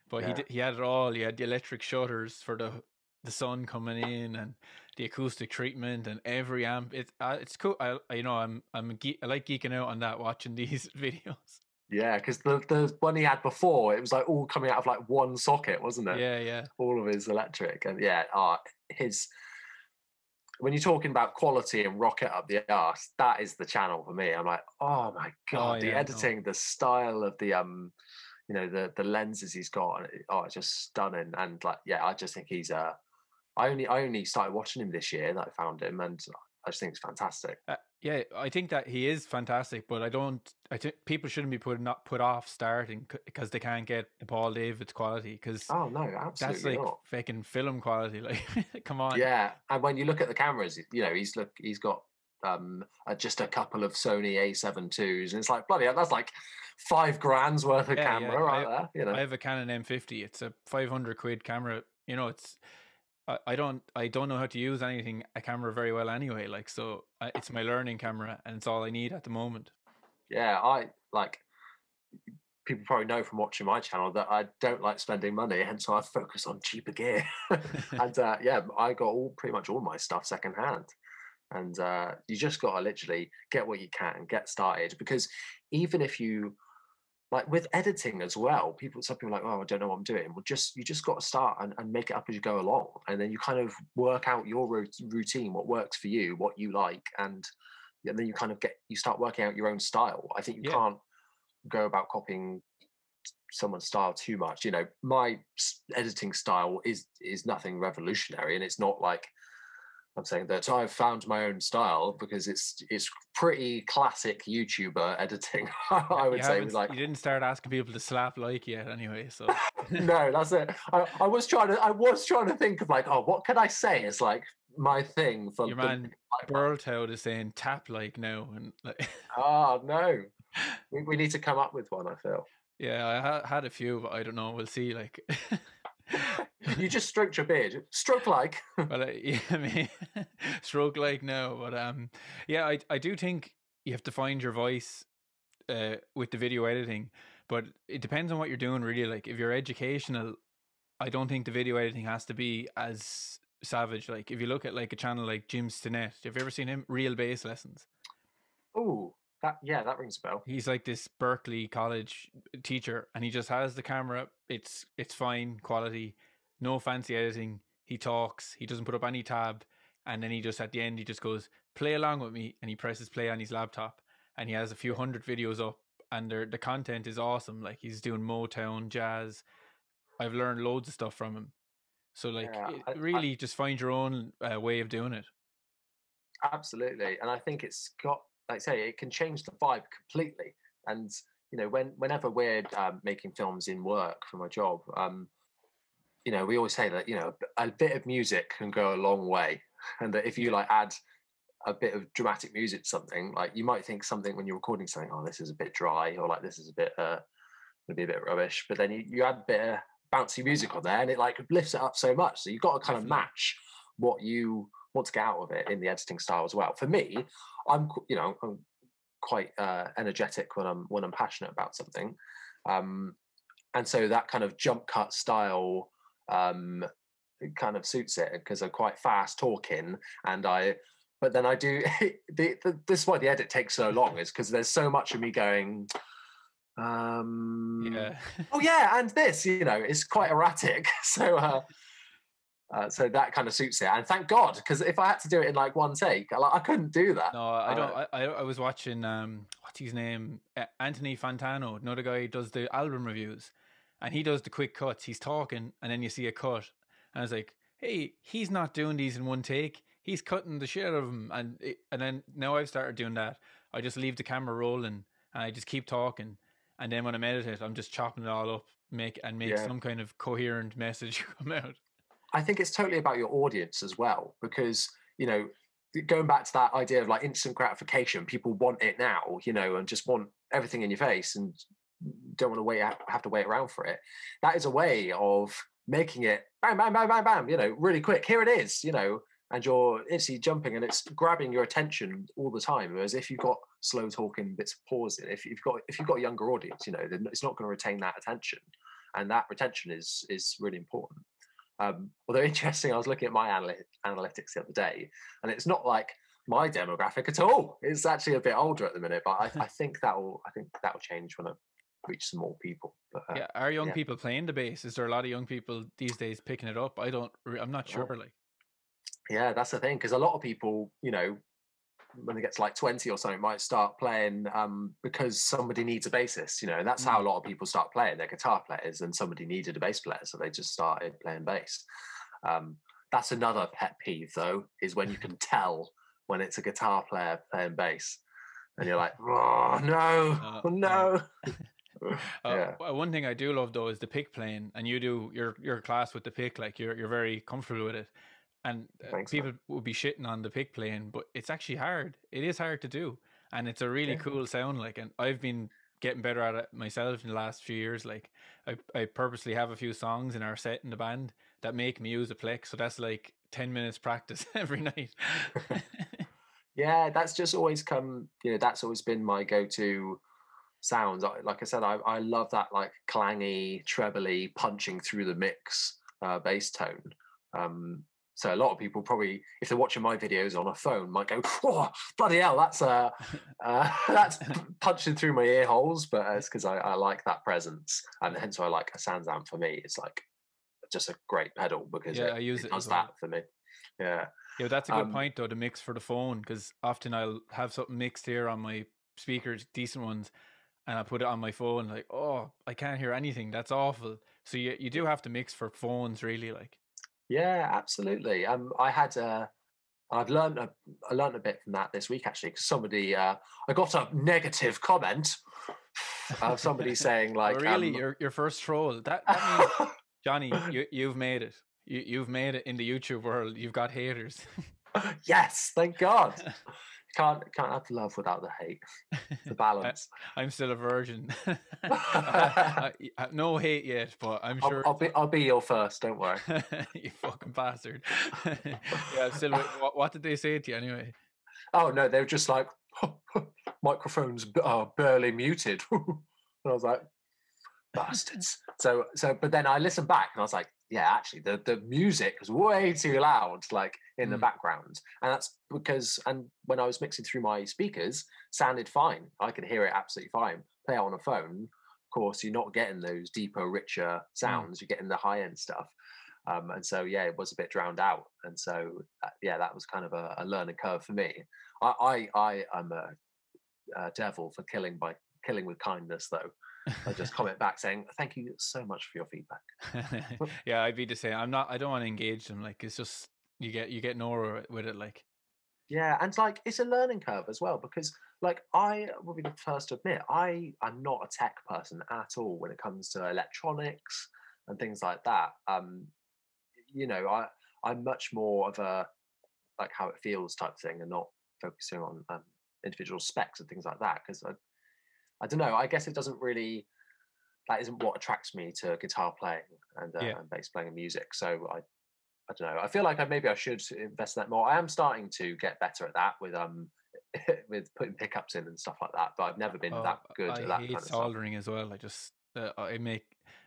but he had it all. He had the electric shutters for the sun coming in, and the acoustic treatment, and every amp. It's cool. I like geeking out on that, watching these videos. Yeah, because the one he had before, it was like all coming out of like one socket, wasn't it? Yeah. All of his electric, and his. When you're talking about quality and rocket up the arse, that is the channel for me. I'm like, oh my god, the editing, the style of the you know, the lenses he's got, it's just stunning. And like, yeah, I just think he's I only started watching him this year that I found him, and I just think it's fantastic. Yeah, I think that he is fantastic, but I think people shouldn't be put off starting because they can't get the Paul David's quality, because no, absolutely that's like not. fucking film quality. Like, come on. Yeah, and when you look at the cameras, you know, he's got just a couple of Sony A7 IIs, and it's like, bloody hell, that's like $5,000 worth of camera right there. You know, I have a Canon M50. It's a 500 quid camera. You know, it's. I don't know how to use a camera very well anyway. Like, so it's my learning camera, and it's all I need at the moment. Yeah, I like. People probably know from watching my channel that I don't like spending money, hence I focus on cheaper gear. And I got pretty much all my stuff secondhand. And you just got to literally get what you can, get started, because even if you like with editing as well, some people are like, oh, I don't know what I'm doing. Well, you just got to start and make it up as you go along, and then you kind of work out your routine, what works for you, what you like, and then you kind of you start working out your own style. I think you can't go about copying someone's style too much. You know, my editing style is nothing revolutionary, and it's not like I'm saying that I've found my own style, because it's pretty classic YouTuber editing. I would say, like, you didn't start asking people to slap like yet, anyway. So no, that's it. I was trying to think of like, oh, what can I say is like my thing for your man Burltown is saying tap like now, and like, oh no, we need to come up with one. I feel. Yeah, I had a few, but I don't know. We'll see. Like, you just stroked your beard, stroke like. Well, yeah, I mean, stroke like no, but yeah, I do think you have to find your voice with the video editing, but it depends on what you're doing, really. Like, if you're educational, I don't think the video editing has to be as savage. Like, if you look at like a channel like Jim Stinnett, have you ever seen him? Real Bass Lessons. Oh, that rings a bell. He's like this Berkeley College teacher, and he just has the camera. It's fine quality, no fancy editing. He talks. He doesn't put up any tab, and then he just at the end he just goes, "Play along with me," and he presses play on his laptop, and he has a few hundred videos up, and the content is awesome. Like, he's doing Motown, jazz. I've learned loads of stuff from him. So like, really just find your own way of doing it. Absolutely, and I think it's got, like I say, it can change the vibe completely. And you know, whenever we're making films in work for my job, you know, we always say that, you know, a bit of music can go a long way, and that if you like add a bit of dramatic music to something, like you might think something when you're recording something, oh, this is a bit dry, or like this is a bit gonna be a bit rubbish, but then you add a bit of bouncy music on there, and it like lifts it up so much. So you've got to kind of match what you want to get out of it in the editing style as well. For me, I'm quite energetic when I'm passionate about something, and so that kind of jump cut style kind of suits it, because I'm quite fast talking, but then I do this is why the edit takes so long, is because there's so much of me going oh yeah, and this, you know, it's quite erratic. So so that kind of suits it, and thank God, because if I had to do it in like one take, I couldn't do that. No, I don't. I was watching what's his name, Anthony Fantano, another guy who does the album reviews, and he does the quick cuts. He's talking, and then you see a cut, and I was like, hey, he's not doing these in one take. He's cutting the shit out of them, and then now I've started doing that. I just leave the camera rolling, and I just keep talking, and then when I'm editing it, I'm just chopping it all up, make some kind of coherent message come out. I think it's totally about your audience as well, because, you know, going back to that idea of like instant gratification, people want it now, you know, and just want everything in your face and don't want to have to wait around for it. That is a way of making it bam, bam, bam, bam, bam, you know, really quick. Here it is, you know, and you're instantly jumping, and it's grabbing your attention all the time. Whereas if you've got slow talking bits of pausing, if you've got a younger audience, you know, then it's not going to retain that attention, and that retention is really important. Although interesting, I was looking at my analytics the other day, and it's not like my demographic at all. It's actually a bit older at the minute, but I think that'll change when I reach some more people. But, yeah, are young people playing the bass? Is there a lot of young people these days picking it up? I'm not sure. Like, yeah, that's the thing, because a lot of people, you know, when they get to like 20 or something, might start playing because somebody needs a bassist, you know, and that's how a lot of people start playing. They're guitar players, and somebody needed a bass player, so they just started playing bass. That's another pet peeve, though, is when you can tell when it's a guitar player playing bass, and you're like, oh no. One thing I do love though is the pick playing, and you do your class with the pick, like you're very comfortable with it. And people will be shitting on the pick playing, but it's actually hard. It is hard to do, and it's a really cool sound. Like, and I've been getting better at it myself in the last few years. Like, I purposely have a few songs in our set in the band that make me use a pick, so that's like 10 minutes practice every night. Yeah, that's just always come. You know, that's always been my go-to sounds. Like I said, I love that like clangy, trebly, punching through the mix bass tone. So a lot of people probably, if they're watching my videos on a phone, might go, "Oh, bloody hell, that's punching through my ear holes." But it's because I like that presence, and hence why I like a Sans Amp. For me, it's like just a great pedal because I use it does as well. that for me. Yeah. Yeah, that's a good point though, to mix for the phone, because often I'll have something mixed here on my speakers, decent ones, and I put it on my phone, like, oh, I can't hear anything. That's awful. So you do have to mix for phones, really, like. Yeah, absolutely. I've learned a bit from that this week actually, because somebody I got a negative comment of somebody saying like, oh, really, your first troll. That means, Jonny, you've made it. You've made it in the YouTube world. You've got haters. Yes, thank God. Can't have love without the hate. The balance. I'm still a virgin. No hate yet, but I'm sure I'll be your first. Don't worry. you fucking bastard. Yeah, I'm still. What did they say to you anyway? Oh no, they were just like, microphones barely muted. And I was like, bastards. So but then I listened back and I was like, yeah, actually the music was way too loud, like in the background. And that's because, and when I was mixing through my speakers, sounded fine. I could hear it absolutely fine. Play it on a phone, of course, you're not getting those deeper, richer sounds. You're getting the high end stuff. And so, yeah, it was a bit drowned out. And so, yeah, that was kind of a learning curve for me. I am a devil for killing with kindness, though. I just comment back saying, thank you so much for your feedback. Yeah, I'd be the same. I don't want to engage them. Like, it's just, you get nowhere with it. Like, yeah, and like it's a learning curve as well, because like I will be the first to admit I'm not a tech person at all when it comes to electronics and things like that. You know, I'm much more of a like how it feels type thing, and not focusing on individual specs and things like that, because I don't know. I guess it doesn't really, that isn't what attracts me to guitar playing and bass playing and music. So I don't know. I feel like maybe I should invest in that more. I am starting to get better at that with with putting pickups in and stuff like that. But I've never been that good at that I hate kind of soldering as well. I just I make,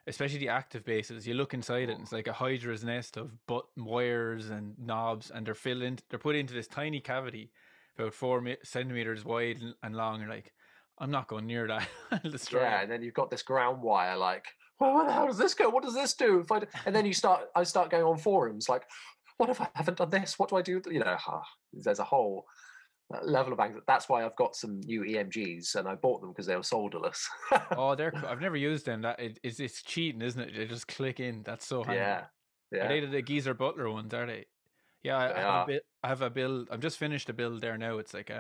especially the active bases. You look inside it, and it's like a hydra's nest of wires and knobs, and they're put into this tiny cavity, about 4 centimeters wide and long. You're like, I'm not going near that. I'll destroy it. And then you've got this ground wire, like, well, where the hell does this go? What does this do? And then I start going on forums, like, what if I haven't done this? What do I do? You know, there's a whole level of anxiety. That's why I've got some new EMGs, and I bought them because they were solderless. Oh, I've never used them. It's cheating, isn't it? They just click in. That's so handy. Yeah. Are they the Geezer Butler ones? Are they? Yeah, I have a build. I'm just finished a build there now. It's like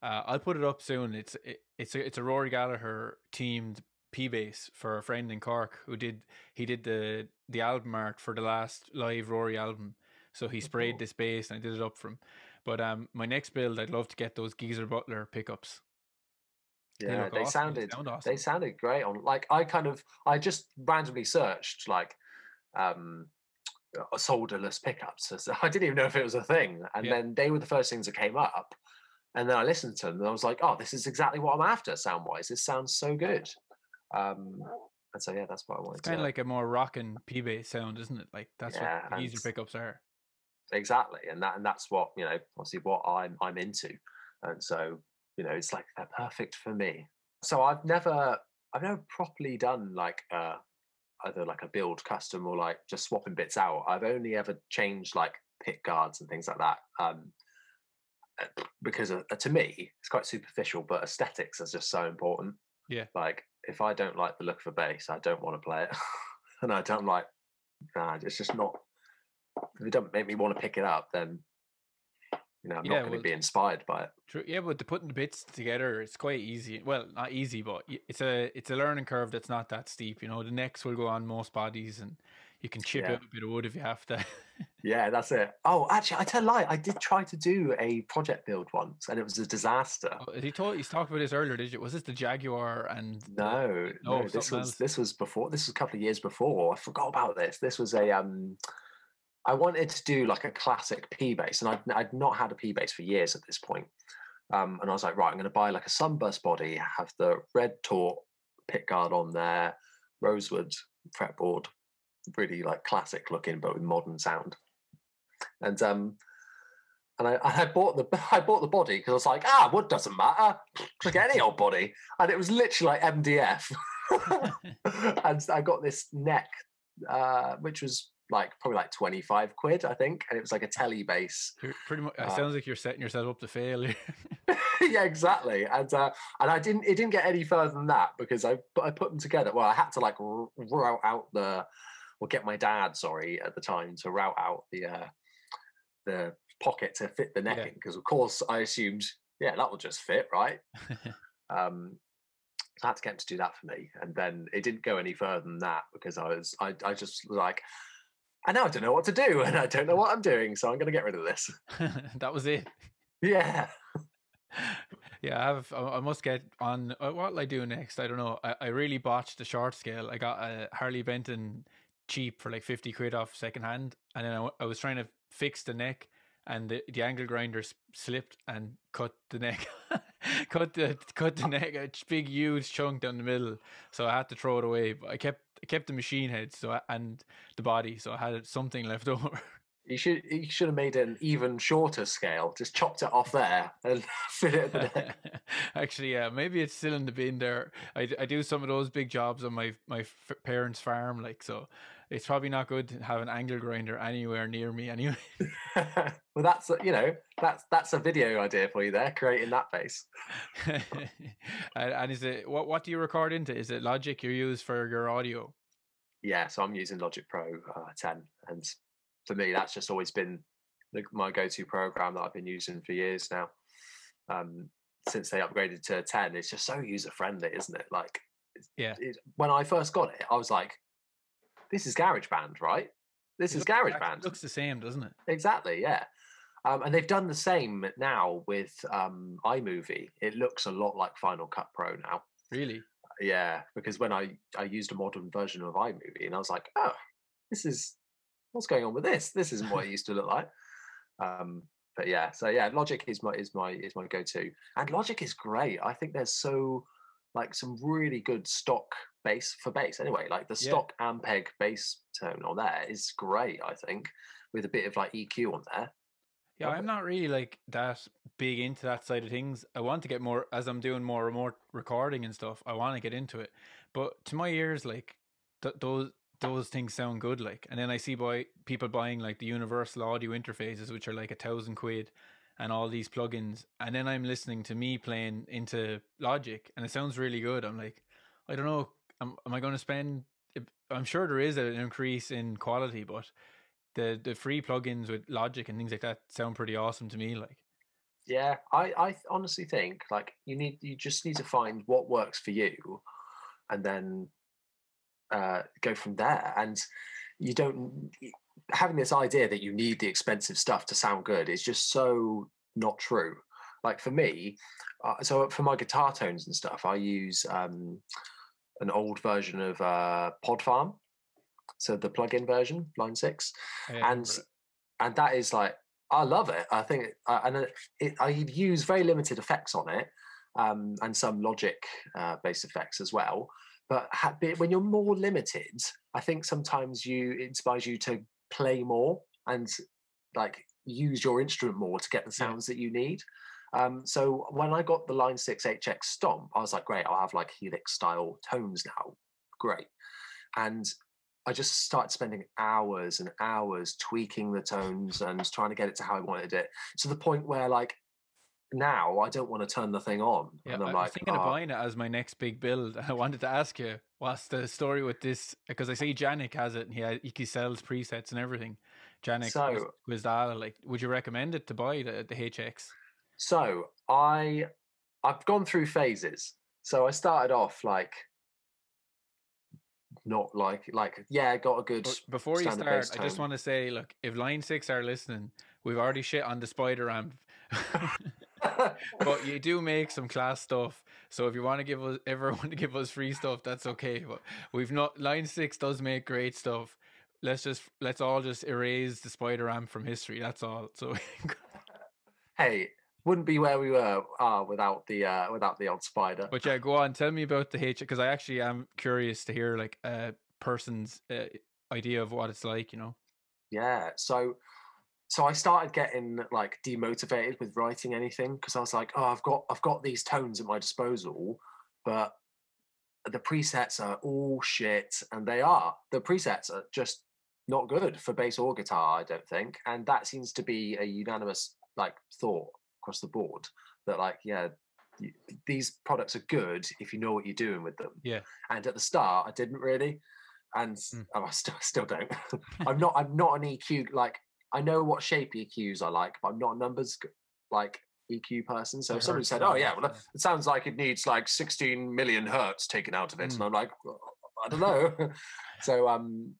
I'll put it up soon. It's a Rory Gallagher teamed P bass for a friend in Cork who did the album art for the last live Rory album. So he sprayed this bass and I did it up for him. But my next build, I'd love to get those Geezer Butler pickups. Yeah, they sound awesome. They sounded great on. Like I just randomly searched like solderless pickups. So I didn't even know if it was a thing, and then they were the first things that came up. And then I listened to them and I was like, oh, this is exactly what I'm after sound wise. This sounds so good. And so, yeah, that's what I wanted. It's kind of like a more rockin' P-bass sound, isn't it? Like that's what the Geezer pickups are. Exactly. And that's what, you know, obviously what I'm into. And so, you know, it's like they're perfect for me. So I've never properly done like either like a build custom or like just swapping bits out. I've only ever changed like pick guards and things like that. Because to me it's quite superficial, but aesthetics is just so important. Like if I don't like the look of a bass, I don't want to play it. And I don't like, it's just not, if it doesn't make me want to pick it up, then you know I'm not going to be inspired by it. True. Yeah, but putting the bits together, it's quite easy. Well, not easy, but it's a learning curve that's not that steep. You know, the necks will go on most bodies, and you can chip out a bit of wood if you have to. Yeah, that's it. Oh, actually, I tell a lie. I did try to do a project build once, and it was a disaster. Oh, he's talked about this earlier, did you? Was this the Jaguar? And no, this was before. This was a couple of years before. I forgot about this. This was a I wanted to do like a classic P bass, and I'd not had a P bass for years at this point. And I was like, right, I'm going to buy like a sunburst body, have the red taut pick guard on there, rosewood fretboard, really like classic looking, but with modern sound. And I bought the body because I was like, wood doesn't matter. Like any old body. And it was literally like MDF. And I got this neck, which was like probably like 25 quid, I think. And it was like a telly base. You're pretty much, it sounds like you're setting yourself up to fail here. Yeah, exactly. And it didn't get any further than that because I put them together. Well, I had to like route out get my dad, at the time, to route out the pocket to fit the necking, because of course I assumed that will just fit, right? So I had to get him to do that for me, and then it didn't go any further than that because I just was like, I now don't know what to do and I don't know what I'm doing, so I'm going to get rid of this. That was it. Yeah. Yeah, I must get on. What'll I do next? I don't know. I really botched the short scale. I got a Harley Benton cheap for like 50 quid off second hand, and then I was trying to fix the neck, and the angle grinder slipped and cut the neck, cut the neck, a big huge chunk down the middle. So I had to throw it away. But I kept the machine head and the body, so I had something left over. You should have made an even shorter scale. Just chopped it off there and fit it at the neck. Actually, yeah, maybe it's still in the bin there. I do some of those big jobs on my parents' farm, like, so it's probably not good to have an angle grinder anywhere near me anyway. Well, that's that's a video idea for you there, creating that base. And is it what do you record into? Is it Logic you use for your audio? Yeah, so I'm using Logic Pro 10, and for me, that's just always been my go-to program that I've been using for years now. Since they upgraded to 10, it's just so user-friendly, isn't it? Like, when I first got it, I was like, this is GarageBand, right? This is GarageBand. It looks the same, doesn't it? Exactly, yeah. And they've done the same now with iMovie. It looks a lot like Final Cut Pro now. Really? Yeah, because when I used a modern version of iMovie, and I was like, oh, what's going on with this? This isn't what it used to look like. But yeah, so yeah, Logic is my go-to, and Logic is great. I think there's some really good stock bass anyway. Like the stock Ampeg bass tone on there is great, I think, with a bit of like EQ on there. Yeah, I'm not really like that big into that side of things. I want to get more, as I'm doing more remote recording and stuff, I want to get into it. But to my ears, like those things sound good, like, and then I see people buying like the universal audio interfaces, which are like 1,000 quid, and all these plugins, and then I'm listening to me playing into Logic and it sounds really good. I'm like, I don't know, am I going to spend, I'm sure there is an increase in quality, but the free plugins with Logic and things like that sound pretty awesome to me. Like, yeah, I honestly think like you just need to find what works for you, and then go from there. And you don't, having this idea that you need the expensive stuff to sound good is just so not true. Like for me, so for my guitar tones and stuff, I use an old version of Pod Farm, so the plug-in version, Line 6, and that is like, I love it. I think I use very limited effects on it, and some Logic bass effects as well. But when you're more limited, I think sometimes it inspires you to play more and like use your instrument more to get the sounds that you need. So when I got the Line 6 HX Stomp, I was like, great, I'll have like Helix style tones now. Great. And I just started spending hours and hours tweaking the tones and trying to get it to how I wanted it, to the point where like now I don't want to turn the thing on. Yeah, and I'm was thinking of buying it as my next big build. I wanted to ask you, what's the story with this? Because I see Janik has it, and he sells presets and everything. Janik Quizdala, like, would you recommend it to buy the HX? So I've gone through phases. So I started off like not like got a good. But before you start, I just want to say, look, if Line 6 are listening, we've already shit on the Spider Amp. But you do make some class stuff, so if you want to ever want to give us free stuff, that's okay. But Line 6 does make great stuff. Let's all just erase the Spider Amp from history. That's all. So hey, wouldn't be where we were without the old Spider. But yeah, go on, tell me about the H, because I actually am curious to hear like a person's idea of what it's like, you know. Yeah, so so I started getting like demotivated with writing anything because I was like, oh, I've got these tones at my disposal, but the presets are all shit, and the presets are just not good for bass or guitar, I don't think. And that seems to be a unanimous like thought across the board that like, yeah, these products are good if you know what you're doing with them. Yeah. And at the start, I didn't really, and I still don't. I'm not an EQ, like I know what shape EQs I like, but I'm not a numbers like EQ person. So if somebody said, "Oh yeah, well it sounds like it needs like 16 million hertz taken out of it," and I'm like, well, I don't know. So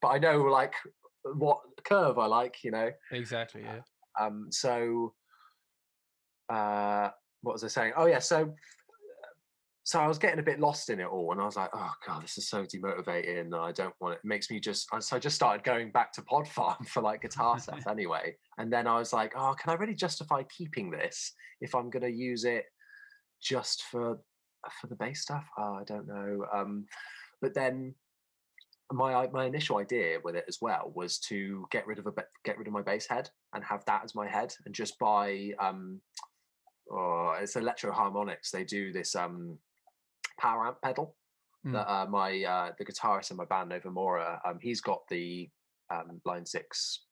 but I know like what curve I like, you know. Exactly. Yeah. So what was I saying? Oh yeah, so I was getting a bit lost in it all, and I was like, oh god, this is so demotivating, and I don't want it. It makes me just, so I just started going back to Pod Farm for like guitar stuff anyway. And then I was like, oh, can I really justify keeping this if I'm going to use it just for the bass stuff? Oh, I don't know. But then my initial idea with it as well was to get rid of my bass head and have that as my head, and just buy it's Electro Harmonics. They do this power amp pedal that the guitarist in my band Nova Mora, he's got the Line 6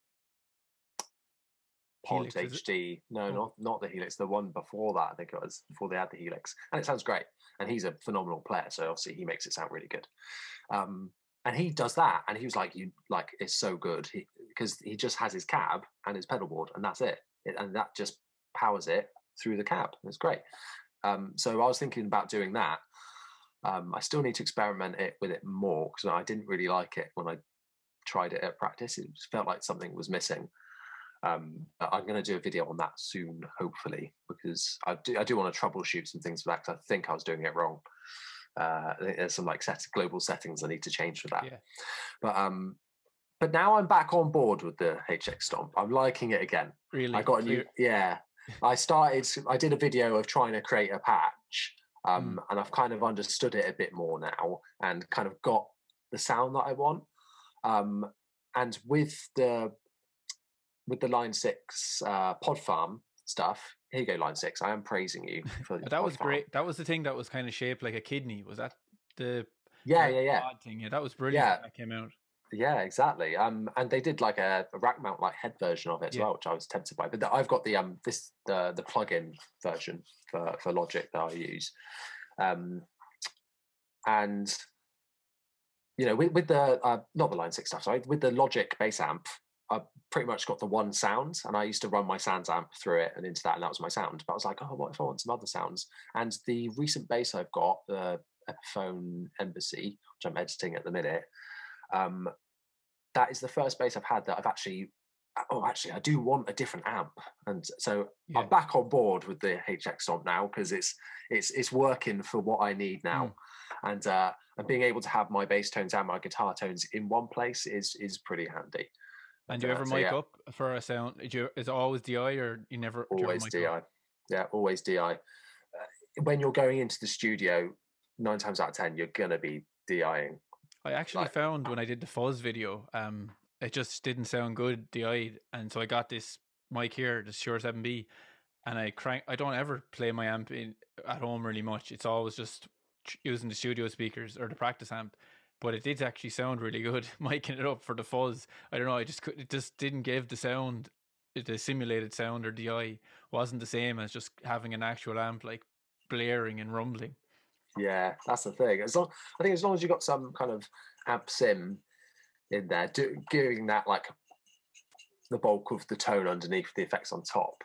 Pod Helix, HD. No, not the Helix, the one before that, I think it was, before they had the Helix. And it sounds great, and he's a phenomenal player, so obviously he makes it sound really good. And he does that, and he was like, it's so good, because he just has his cab and his pedal board, and that's it, and that just powers it through the cab. It's great. So I was thinking about doing that. I still need to experiment with it more, because I didn't really like it when I tried it at practice. It just felt like something was missing. I'm going to do a video on that soon, hopefully, because I do want to troubleshoot some things for that, because I think I was doing it wrong. I think there's some like global settings I need to change for that. Yeah. But now I'm back on board with the HX Stomp. I'm liking it again. Really? I got a new, yeah. I did a video of trying to create a patch, and I've kind of understood it a bit more now, and kind of got the sound that I want. And with the Line 6 Pod Farm stuff, here you go, Line 6. I am praising you for that was great. That was the thing that was kind of shaped like a kidney. Was that the odd thing? Yeah, that was brilliant when that came out. Yeah, exactly. And they did like a rack mount like head version of it as well, which I was tempted by. But I've got the the plug-in version for Logic that I use, and you know, with the not the Line 6 stuff, sorry, with the Logic bass amp, I pretty much got the one sound, and I used to run my Sans amp through it and into that, and that was my sound. But I was like, oh, what if I want some other sounds? And the recent bass I've got, the Epiphone Embassy, which I'm editing at the minute, that is the first bass I've had that I've actually, I do want a different amp, and so I'm back on board with the HX Stomp now, because it's working for what I need now, and being able to have my bass tones and my guitar tones in one place is pretty handy. And do you ever mic up for a sound? Is it always DI, or you never? Always DI. Yeah, always DI. When you're going into the studio, 9 times out of 10, you're gonna be DIing. I actually found when I did the fuzz video, it just didn't sound good DI'd, and so I got this mic here, the Shure 7B, and I don't ever play my amp at home really much. It's always just using the studio speakers or the practice amp. But it did actually sound really good, miking it up for the fuzz. I don't know, it just didn't give the sound, the simulated sound or DI wasn't the same as just having an actual amp like blaring and rumbling. Yeah, that's the thing. I think as long as you've got some kind of amp sim in there, giving that like the bulk of the tone underneath the effects on top,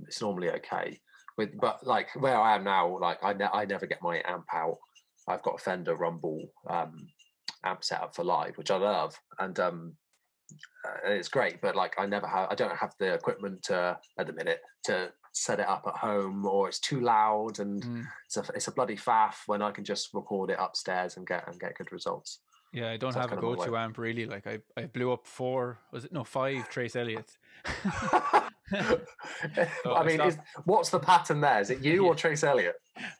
it's normally okay. But like where I am now, like I never get my amp out. I've got a Fender Rumble amp set up for live, which I love, and it's great. But like I don't have the equipment at the minute to set it up at home, or it's too loud, and it's a bloody faff when I can just record it upstairs and get good results. Yeah, I don't have a go-to amp really. Like I blew up 5 Trace Elliott's. So I mean, what's the pattern there? Is it you or Trace Elliott?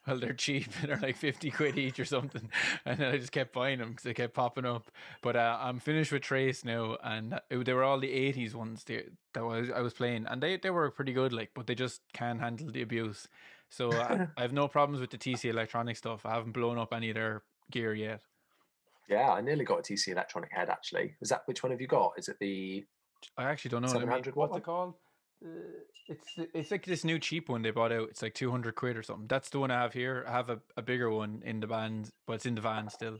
Well, they're cheap. They're like 50 quid each or something. And then I just kept buying them because they kept popping up. But I'm finished with Trace now. And they were all the 80s ones that I was playing. And they were pretty good, like, but they just can't handle the abuse. So I have no problems with the TC Electronic stuff. I haven't blown up any of their gear yet. Yeah, I nearly got a TC Electronic head actually. Is that which one have you got? Is it the I actually don't know. 700 watt What's one? it called? It's like this new cheap one they bought out. It's like 200 quid or something. That's the one I have here. I have a bigger one in the band, but it's in the van still.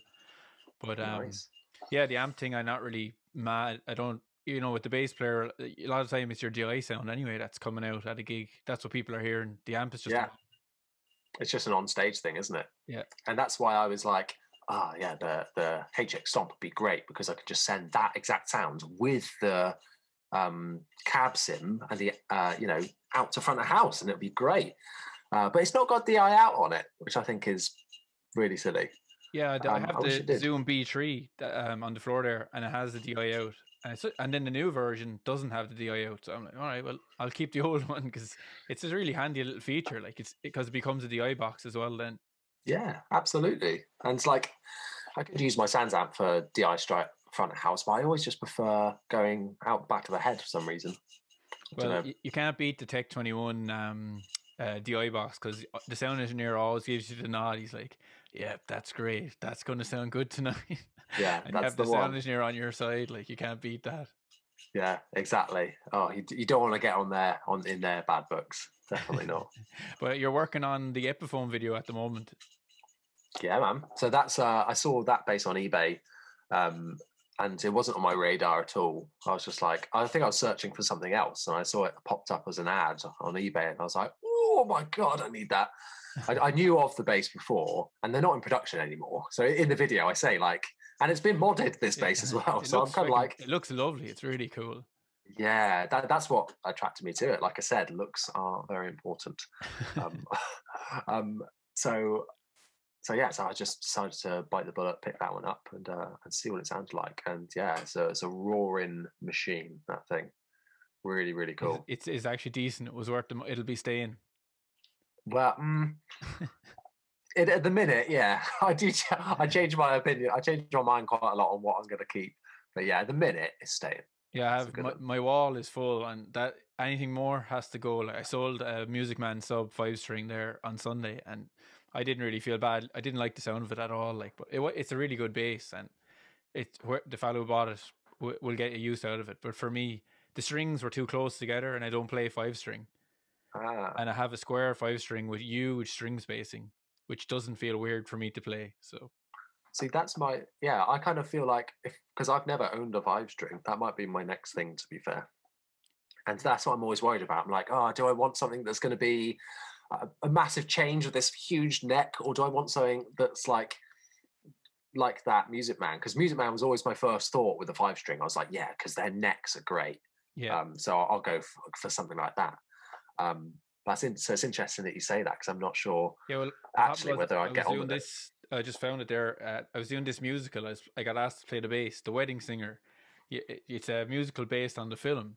But Nice. yeah, the amp thing, I'm not really mad. I don't, with the bass player, a lot of the time it's your DI sound anyway that's coming out at a gig. That's what people are hearing. The amp is just It's just an on-stage thing, isn't it? Yeah. And that's why I was like, the HX Stomp would be great because I could just send that exact sound with the cab sim and the out to front of house, and it'd be great. But it's not got DI out on it, which I think is really silly. Yeah, I have the Zoom B3 on the floor there, and it has the DI out. And then the new version doesn't have the DI out. So I'm like, all right, well, I'll keep the old one because it's a really handy little feature. Like because it becomes a DI box as well then. Yeah, absolutely. And it's like I could use my Sans amp for DI straight front of house, but I always just prefer going out the back of the head for some reason. Well, you can't beat the Tech 21 DI box because the sound engineer always gives you the nod. He's like, yeah, that's great. That's going to sound good tonight. Yeah, and you have the sound engineer on your side. Like, you can't beat that. Yeah, exactly. Oh, you don't want to get in their bad books. Definitely not. But you're working on the Epiphone video at the moment. Yeah, man. So that's I saw that bass on eBay, and it wasn't on my radar at all. I was just like, I think I was searching for something else, and I saw it popped up as an ad on eBay, and I was like, oh my god, I need that. I knew of the bass before, and they're not in production anymore. So in the video, I say like, and it's been modded, this bass as well. So I'm kind of like, it looks lovely. It's really cool. Yeah, that's what attracted me to it. Like I said, looks are very important. So I just decided to bite the bullet, pick that one up, and see what it sounds like. And yeah, it's a roaring machine. That thing, really, really cool. It's actually decent. It was worth them. It'll be staying. Well, at the minute, yeah, I do. I changed my opinion. I changed my mind quite a lot on what I'm going to keep. But yeah, at the minute, it's staying. Yeah, I have my wall is full, and that anything more has to go. Like I sold a Music Man sub 5-string there on Sunday, and I didn't really feel bad. I didn't like the sound of it at all. Like, but it's a really good bass, and the fellow who bought it will get a use out of it. But for me, the strings were too close together, and I don't play 5-string. And I have a square 5-string with huge string spacing, which doesn't feel weird for me to play. So. See, that's I kind of feel like because I've never owned a 5-string, that might be my next thing, to be fair. And that's what I'm always worried about. I'm like, do I want something that's going to be a massive change with this huge neck, or do I want something that's like that Music Man? Because Music Man was always my first thought with a 5-string. I was like, yeah, because their necks are great. Yeah. So I'll go for something like that. So it's interesting that you say that because I'm not sure. Yeah, well, actually, whether I get on with this. I just found it there. I was doing this musical. I got asked to play the bass, The Wedding Singer. It's a musical based on the film,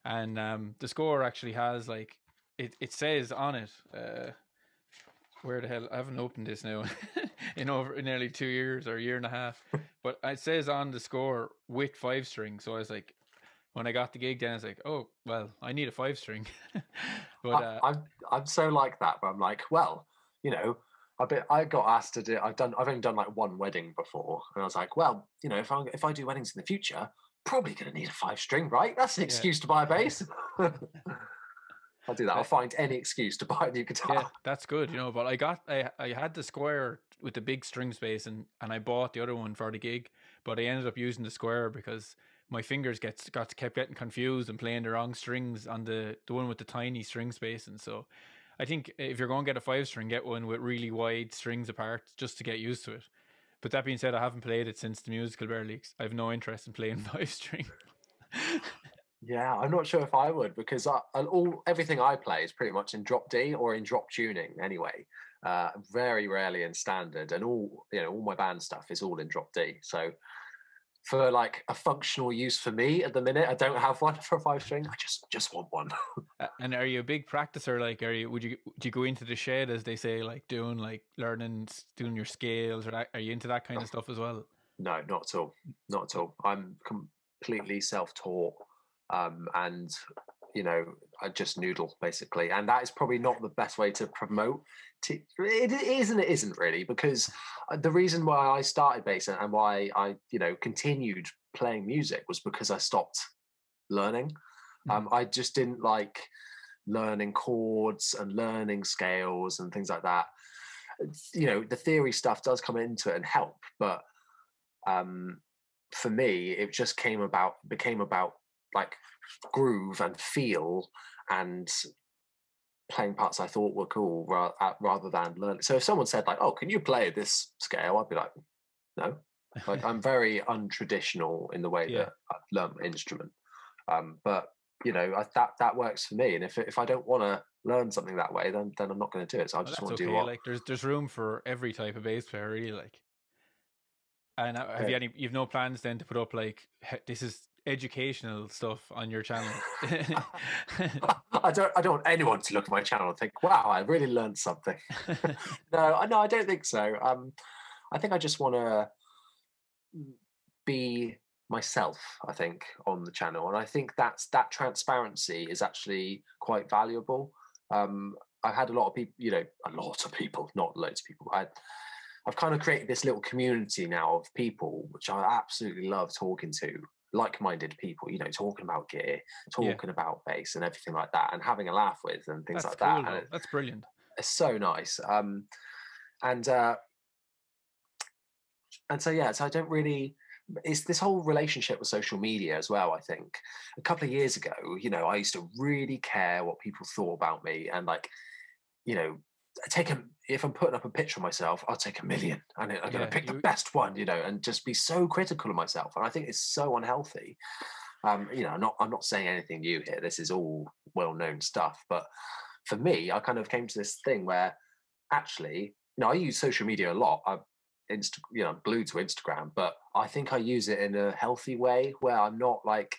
and the score actually has like it says on it. Where the hell? I haven't opened this now in nearly 2 years or a year and a half, but it says on the score with 5-string. So I was like, when I got the gig, then I was like, oh well, I need a 5-string. But I'm so like that, but I'm like, well, I got asked to do. I've only done like one wedding before, and I was like, well, if I do weddings in the future, probably going to need a 5-string, right? That's an excuse to buy a bass. I'll do that. I'll find any excuse to buy a new guitar. Yeah, that's good, But I had the square with the big string space, and I bought the other one for the gig, but I ended up using the square because my fingers kept getting confused and playing the wrong strings on the one with the tiny string space, and so. I think if you're going to get a 5-string, get one with really wide strings apart just to get used to it. But that being said, I haven't played it since the musical barely. I have no interest in playing 5-string. Yeah, I'm not sure if I would because everything I play is pretty much in drop D or in drop tuning anyway. Very rarely in standard, and all my band stuff is all in drop D. So for like a functional use for me at the minute. I don't have one for a 5-string. I just want one. And are you a big practicer? Like, would you go into the shed, as they say, like doing like learning, doing your scales, or that? Are you into that kind of stuff as well? No, not at all. Not at all. I'm completely self-taught, and I just noodle basically, and that is probably not the best way to promote. It is and it isn't really, because the reason why I started bass and why I continued playing music was because I stopped learning. I just didn't like learning chords and learning scales and things like that. The theory stuff does come into it and help, but for me, it just became about like groove and feel and playing parts I thought were cool rather than learning. So if someone said like, "Oh, can you play this scale?" I'd be like, "No." Like I'm very untraditional in the way that I've learned my instrument. But that works for me. And if I don't want to learn something that way, then I'm not going to do it. So I just want to do what. Like there's room for every type of bass player, really. Like, and you've no plans then to put up like this is educational stuff on your channel? I don't want anyone to look at my channel and think, "Wow, I really learned something." No, I don't think so. I think I just want to be myself, I think, on the channel, and I think that transparency is actually quite valuable. I've had a lot of people, not loads of people. I've kind of created this little community now of people which I absolutely love talking to, like-minded people, talking about gear, talking about bass and everything like that, and having a laugh with and things like cool, that. And that's brilliant. It's so nice. And so I don't really. It's this whole relationship with social media as well. I think a couple of years ago, I used to really care what people thought about me, and like, if I'm putting up a picture of myself, I'll take 1 million, and I'm going to pick the best one, and just be so critical of myself. And I think it's so unhealthy. I'm not saying anything new here. This is all well-known stuff. But for me, I kind of came to this thing where actually, I use social media a lot. I'm glued to Instagram, but I think I use it in a healthy way where I'm not like,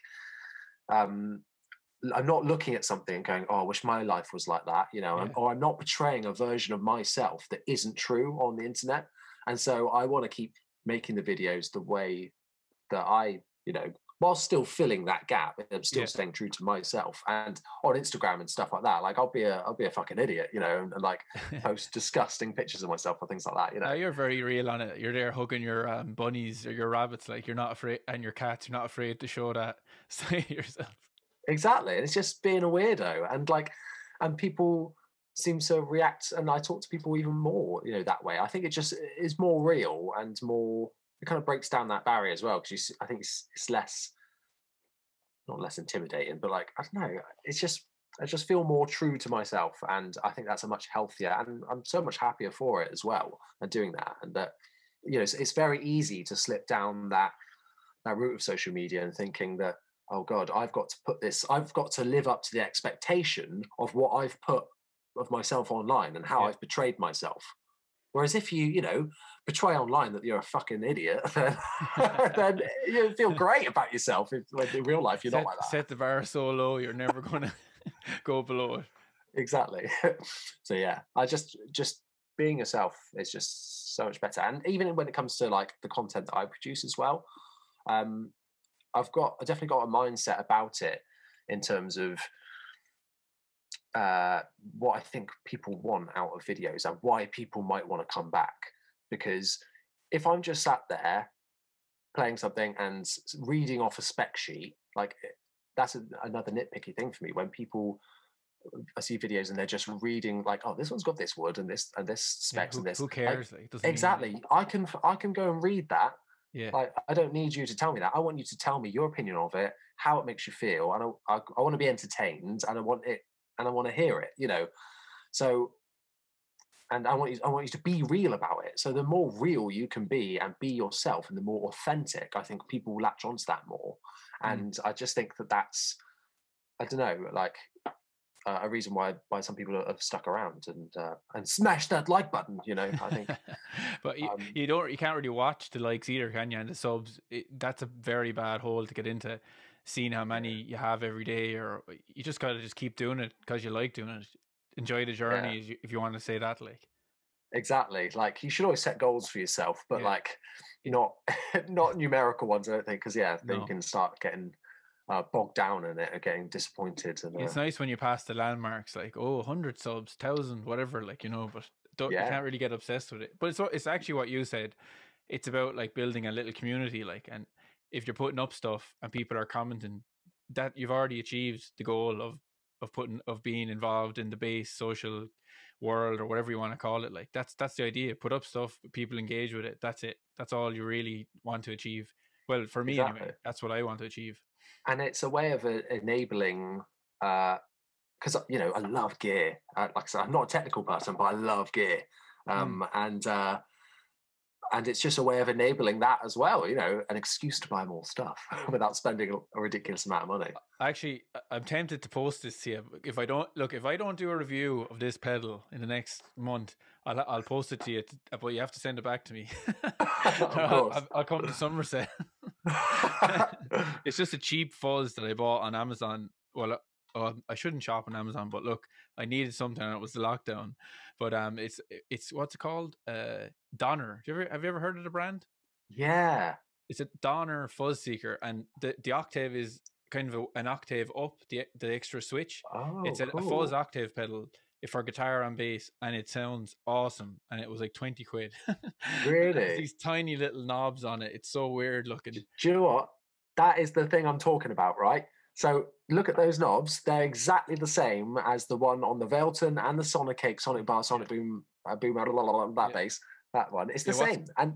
I'm not looking at something and going, "Oh, I wish my life was like that," or I'm not portraying a version of myself that isn't true on the internet. And so I want to keep making the videos the way that I, while still filling that gap, I'm still staying true to myself. And on Instagram and stuff like that, like I'll be a fucking idiot, and like post disgusting pictures of myself or things like that. You're very real on it. You're there hugging your bunnies or your rabbits, like you're not afraid, and your cats. You're not afraid to show that side of yourself. Exactly. And it's just being a weirdo, and people seem to react, and I talk to people even more, that way. I think it just is more real and more. It kind of breaks down that barrier as well, because I think it's less, not less intimidating, but like I don't know. It's just I just feel more true to myself, and I think that's a much healthier, and I'm so much happier for it as well, and doing that. And that it's very easy to slip down that route of social media and thinking that, oh God, I've got to live up to the expectation of what I've put of myself online and how I've betrayed myself. Whereas if you portray online that you're a fucking idiot, then you feel great about yourself. When in real life, you're not like that. Set the bar so low, you're never going to go below it. Exactly. So yeah, I just being yourself is just so much better. And even when it comes to like the content that I produce as well, I've definitely got a mindset about it in terms of what I think people want out of videos and why people might want to come back. Because if I'm just sat there playing something and reading off a spec sheet, like that's another nitpicky thing for me. When I see videos and they're just reading like, "Oh, this one's got this wood and this specs and this." Who cares? Like, exactly. I can go and read that. Yeah. Like, I don't need you to tell me that. I want you to tell me your opinion of it, how it makes you feel, and I want to be entertained, and I want to hear it. So, and I want you to be real about it. So the more real you can be and be yourself, and the more authentic, I think people will latch onto that more. And I just think that's, I don't know, like a reason why some people have stuck around and smashed that like button. You know, I think. But you can't really watch the likes either, can you? And the subs, that's a very bad hole to get into. Seeing how many you have every day, or you just gotta just keep doing it because you like doing it. Enjoy the journey, if you want to say that, like. Exactly. Like, you should always set goals for yourself, but like, not numerical ones, I don't think, because then you can start getting bogged down in it and getting disappointed. And it's nice when you pass the landmarks, like 100 subs, 1,000, whatever, like, you know, but you can't really get obsessed with it. But it's actually what you said. It's about like building a little community, like, and if you're putting up stuff and people are commenting, that you've already achieved the goal of being involved in the base social world, or whatever you want to call it. Like, that's the idea. Put up stuff, people engage with it. That's it. That's all you really want to achieve. Well, for me anyway, that's what I want to achieve. And it's a way of enabling, because I love gear. Like I said, I'm not a technical person, but I love gear, and it's just a way of enabling that as well. An excuse to buy more stuff without spending a ridiculous amount of money. Actually, I'm tempted to post this to you. If I don't do a review of this pedal in the next month, I'll post it to you. But you have to send it back to me. I'll come to Somerset. It's just a cheap fuzz that I bought on Amazon. Well, I shouldn't shop on Amazon, but look, I needed something and it was the lockdown. But it's what's it called? Donner. Have you ever heard of the brand? Yeah. It's a Donner fuzz seeker, and the octave is kind of an octave up the extra switch. It's a fuzz octave pedal for guitar and bass, and it sounds awesome. And it was like 20 quid. Really? These tiny little knobs on it. It's so weird looking. Do you know what? That is the thing I'm talking about, right? So look at those knobs. They're exactly the same as the one on the Velton and the Sonic Cake, Sonic Bar, Sonic Boom, that bass. That one. It's the same. And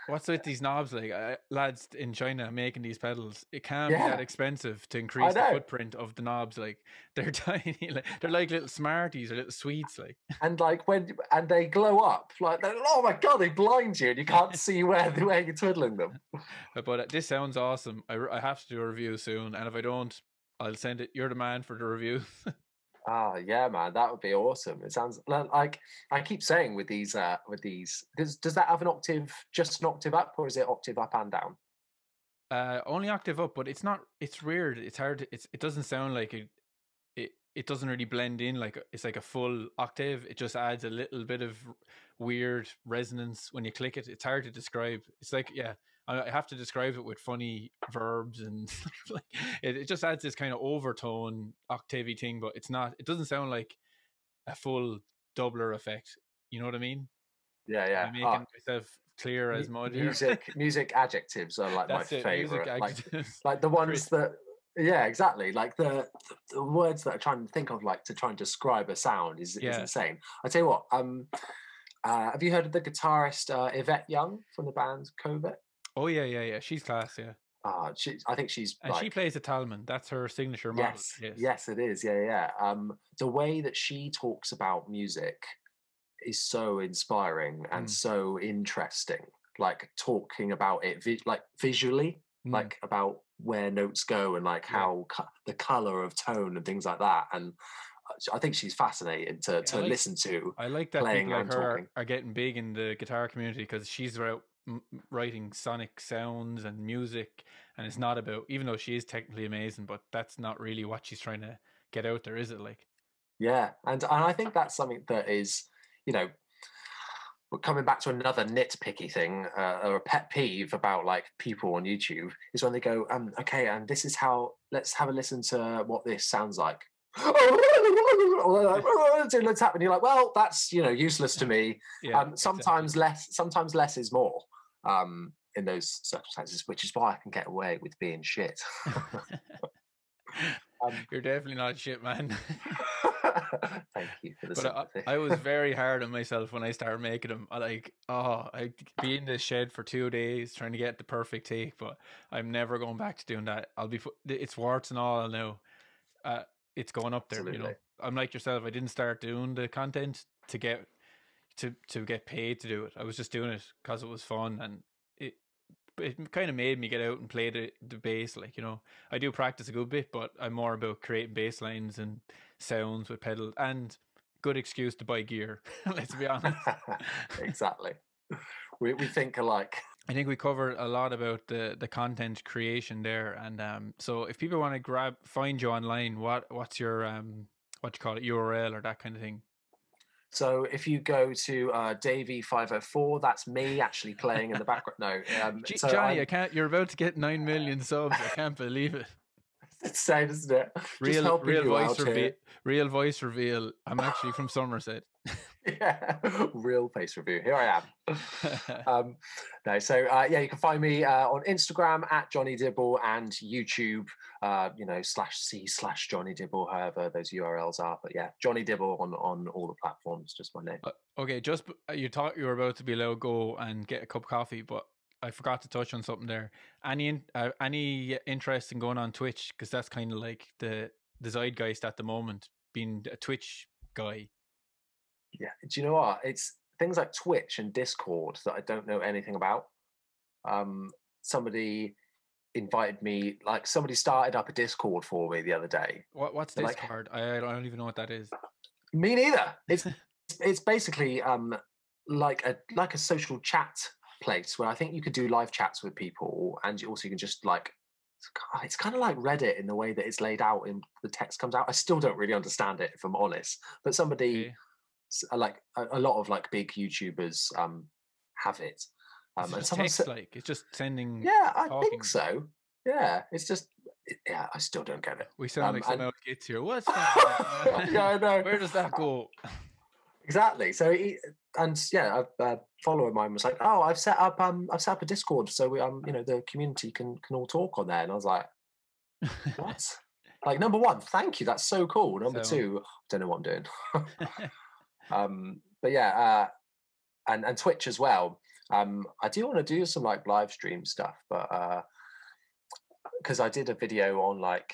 what's with these knobs? Like, lads in China making these pedals, it can't be that expensive to increase the footprint of the knobs. Like, they're tiny. Like, they're like little Smarties or little sweets. Like, and like and they glow up. Like, oh my god, they blind you and you can't see where you're twiddling them. But this sounds awesome. I have to do a review soon, and if I don't, I'll send it. You're the man for the review. Yeah, man, that would be awesome. It sounds like, I keep saying with these, does that have just an octave up, or is it octave up and down? Only octave up, but it's not. It's weird. It's hard. It doesn't sound like it doesn't really blend in. Like, it's like a full octave. It just adds a little bit of weird resonance when you click it. It's hard to describe. It's like, I have to describe it with funny verbs and stuff. Like, it just adds this kind of overtone octavey thing, but it's not. It doesn't sound like a full doubler effect. You know what I mean? Yeah. I'm making myself clear as mud. Music adjectives are like my favorite. Like the ones that. Yeah, exactly. Like the words that I try and think of, like, to try and describe a sound is insane. I tell you what. Have you heard of the guitarist Yvette Young from the band Covet? Oh yeah. She's class. Yeah. I think she's. And she plays a Talman. That's her signature model. Yes, it is. Yeah. The way that she talks about music is so inspiring and so interesting. Like, talking about it, visually, like about where notes go and like how the color of tone and things like that. And I think she's fascinating to listen to. I like that people like her are getting big in the guitar community, because she's writing sonic sounds and music, and it's not about, even though she is technically amazing, but that's not really what she's trying to get out there, is it? Like, and I think that's something that is, coming back to another nitpicky thing, or a pet peeve about like people on YouTube, is when they go, okay, and this is how, let's have a listen to what this sounds like. Let's happen. You're like, well, that's useless to me. Sometimes less is more in those circumstances, which is why I can get away with being shit. You're definitely not shit, man. Thank you for the sympathy. I was very hard on myself when I started making them. I'd be in the shed for 2 days trying to get the perfect take, but I'm never going back to doing that. It's warts and all now. It's going up there. Absolutely. I'm like yourself. I didn't start doing the content to get paid to do it. I was just doing it because it was fun, and it kind of made me get out and play the bass. Like, I do practice a good bit, but I'm more about creating bass lines and sounds with pedals, and good excuse to buy gear. Let's be honest. Exactly. We think alike. I think we covered a lot about the content creation there, and so if people want to find you online, what's your what you call it, URL or that kind of thing? So if you go to Davey504, that's me actually playing in the background. No, so Johnny, I can't. You're about to get 9 million subs. I can't believe it. It's insane, isn't it? Real voice reveal. Here. Real voice reveal. I'm actually from Somerset. Yeah, real face review. Here I am. Yeah, you can find me on Instagram at Jonny Dibble and YouTube, /C/Jonny Dibble, however those URLs are. But yeah, Jonny Dibble on all the platforms, just my name. Okay, just you thought you were about to be allowed to go and get a cup of coffee, but I forgot to touch on something there. Any interest in going on Twitch? Because that's kind of like the zeitgeist at the moment, being a Twitch guy. Yeah, do you know what? It's things like Twitch and Discord that I don't know anything about. Somebody invited me, like somebody started up a Discord for me the other day. What's Discord? I don't even know what that is. Me neither. It's basically like a social chat place where I think you could do live chats with people, and you can just like, it's kind of like Reddit in the way that it's laid out and the text comes out. I still don't really understand it, if I'm honest, but somebody like a lot of like big YouTubers have it. And text, like it's just sending. Yeah, I think so. Yeah, it's just I still don't get it. We sound like someone else gets here. What's that? Yeah, I know. Where does that go? Exactly. So a follower of mine was like, "Oh, I've set up a Discord, so we the community can all talk on there." And I was like, "What?" Like, number one, thank you, that's so cool. Number two, I don't know what I'm doing. But yeah, and Twitch as well. I do want to do some like live stream stuff, but because I did a video on like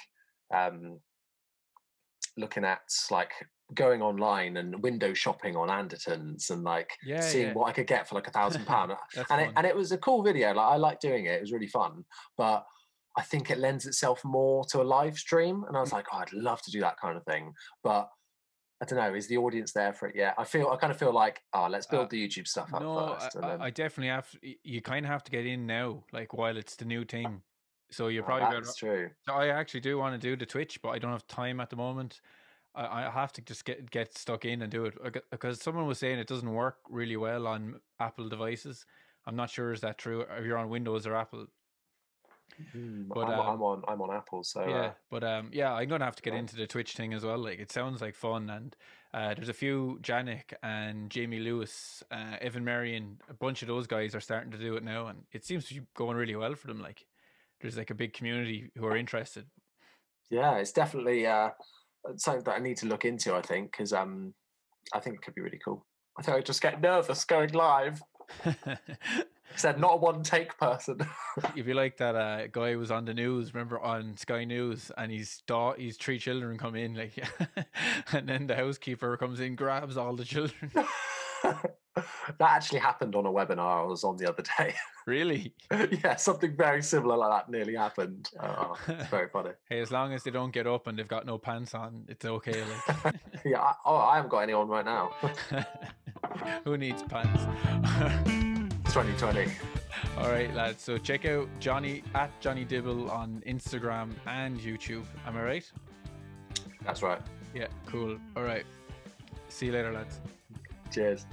looking at like going online and window shopping on Andertons and like seeing what I could get for like £1,000, and it was a cool video. Like I liked doing it; it was really fun. But I think it lends itself more to a live stream, and I was like, oh, I'd love to do that kind of thing, but I don't know. Is the audience there for it yet? I kind of feel like, let's build the YouTube stuff up first. I definitely have. You kind of have to get in now, like while it's the new thing. So you're probably better. That's true. So I actually do want to do the Twitch, but I don't have time at the moment. I have to just get stuck in and do it, because someone was saying it doesn't work really well on Apple devices. I'm not sure, is that true? If you're on Windows or Apple. But I'm on Apple, so yeah. But I'm gonna have to get into the Twitch thing as well. Like it sounds like fun, and there's a few, Janik and Jamie Lewis, Evan Marion, a bunch of those guys are starting to do it now, and it seems to be going really well for them. Like there's like a big community who are interested. Yeah, it's definitely something that I need to look into, I think, because I think it could be really cool. I think I just get nervous going live. Said not a one take person. If you like that guy who was on the news, remember, on Sky News, and his 3 children come in, like, and then the housekeeper comes in, grabs all the children. That actually happened on a webinar I was on the other day. Really? Yeah, something very similar like that nearly happened. It's very funny. Hey, as long as they don't get up and they've got no pants on, it's okay. Like. Yeah, I haven't got any on right now. Who needs pants? 2020. All right, lads. So check out Jonny at Jonny Dibble on Instagram and YouTube. Am I right? That's right. Yeah, cool. All right. See you later, lads. Cheers.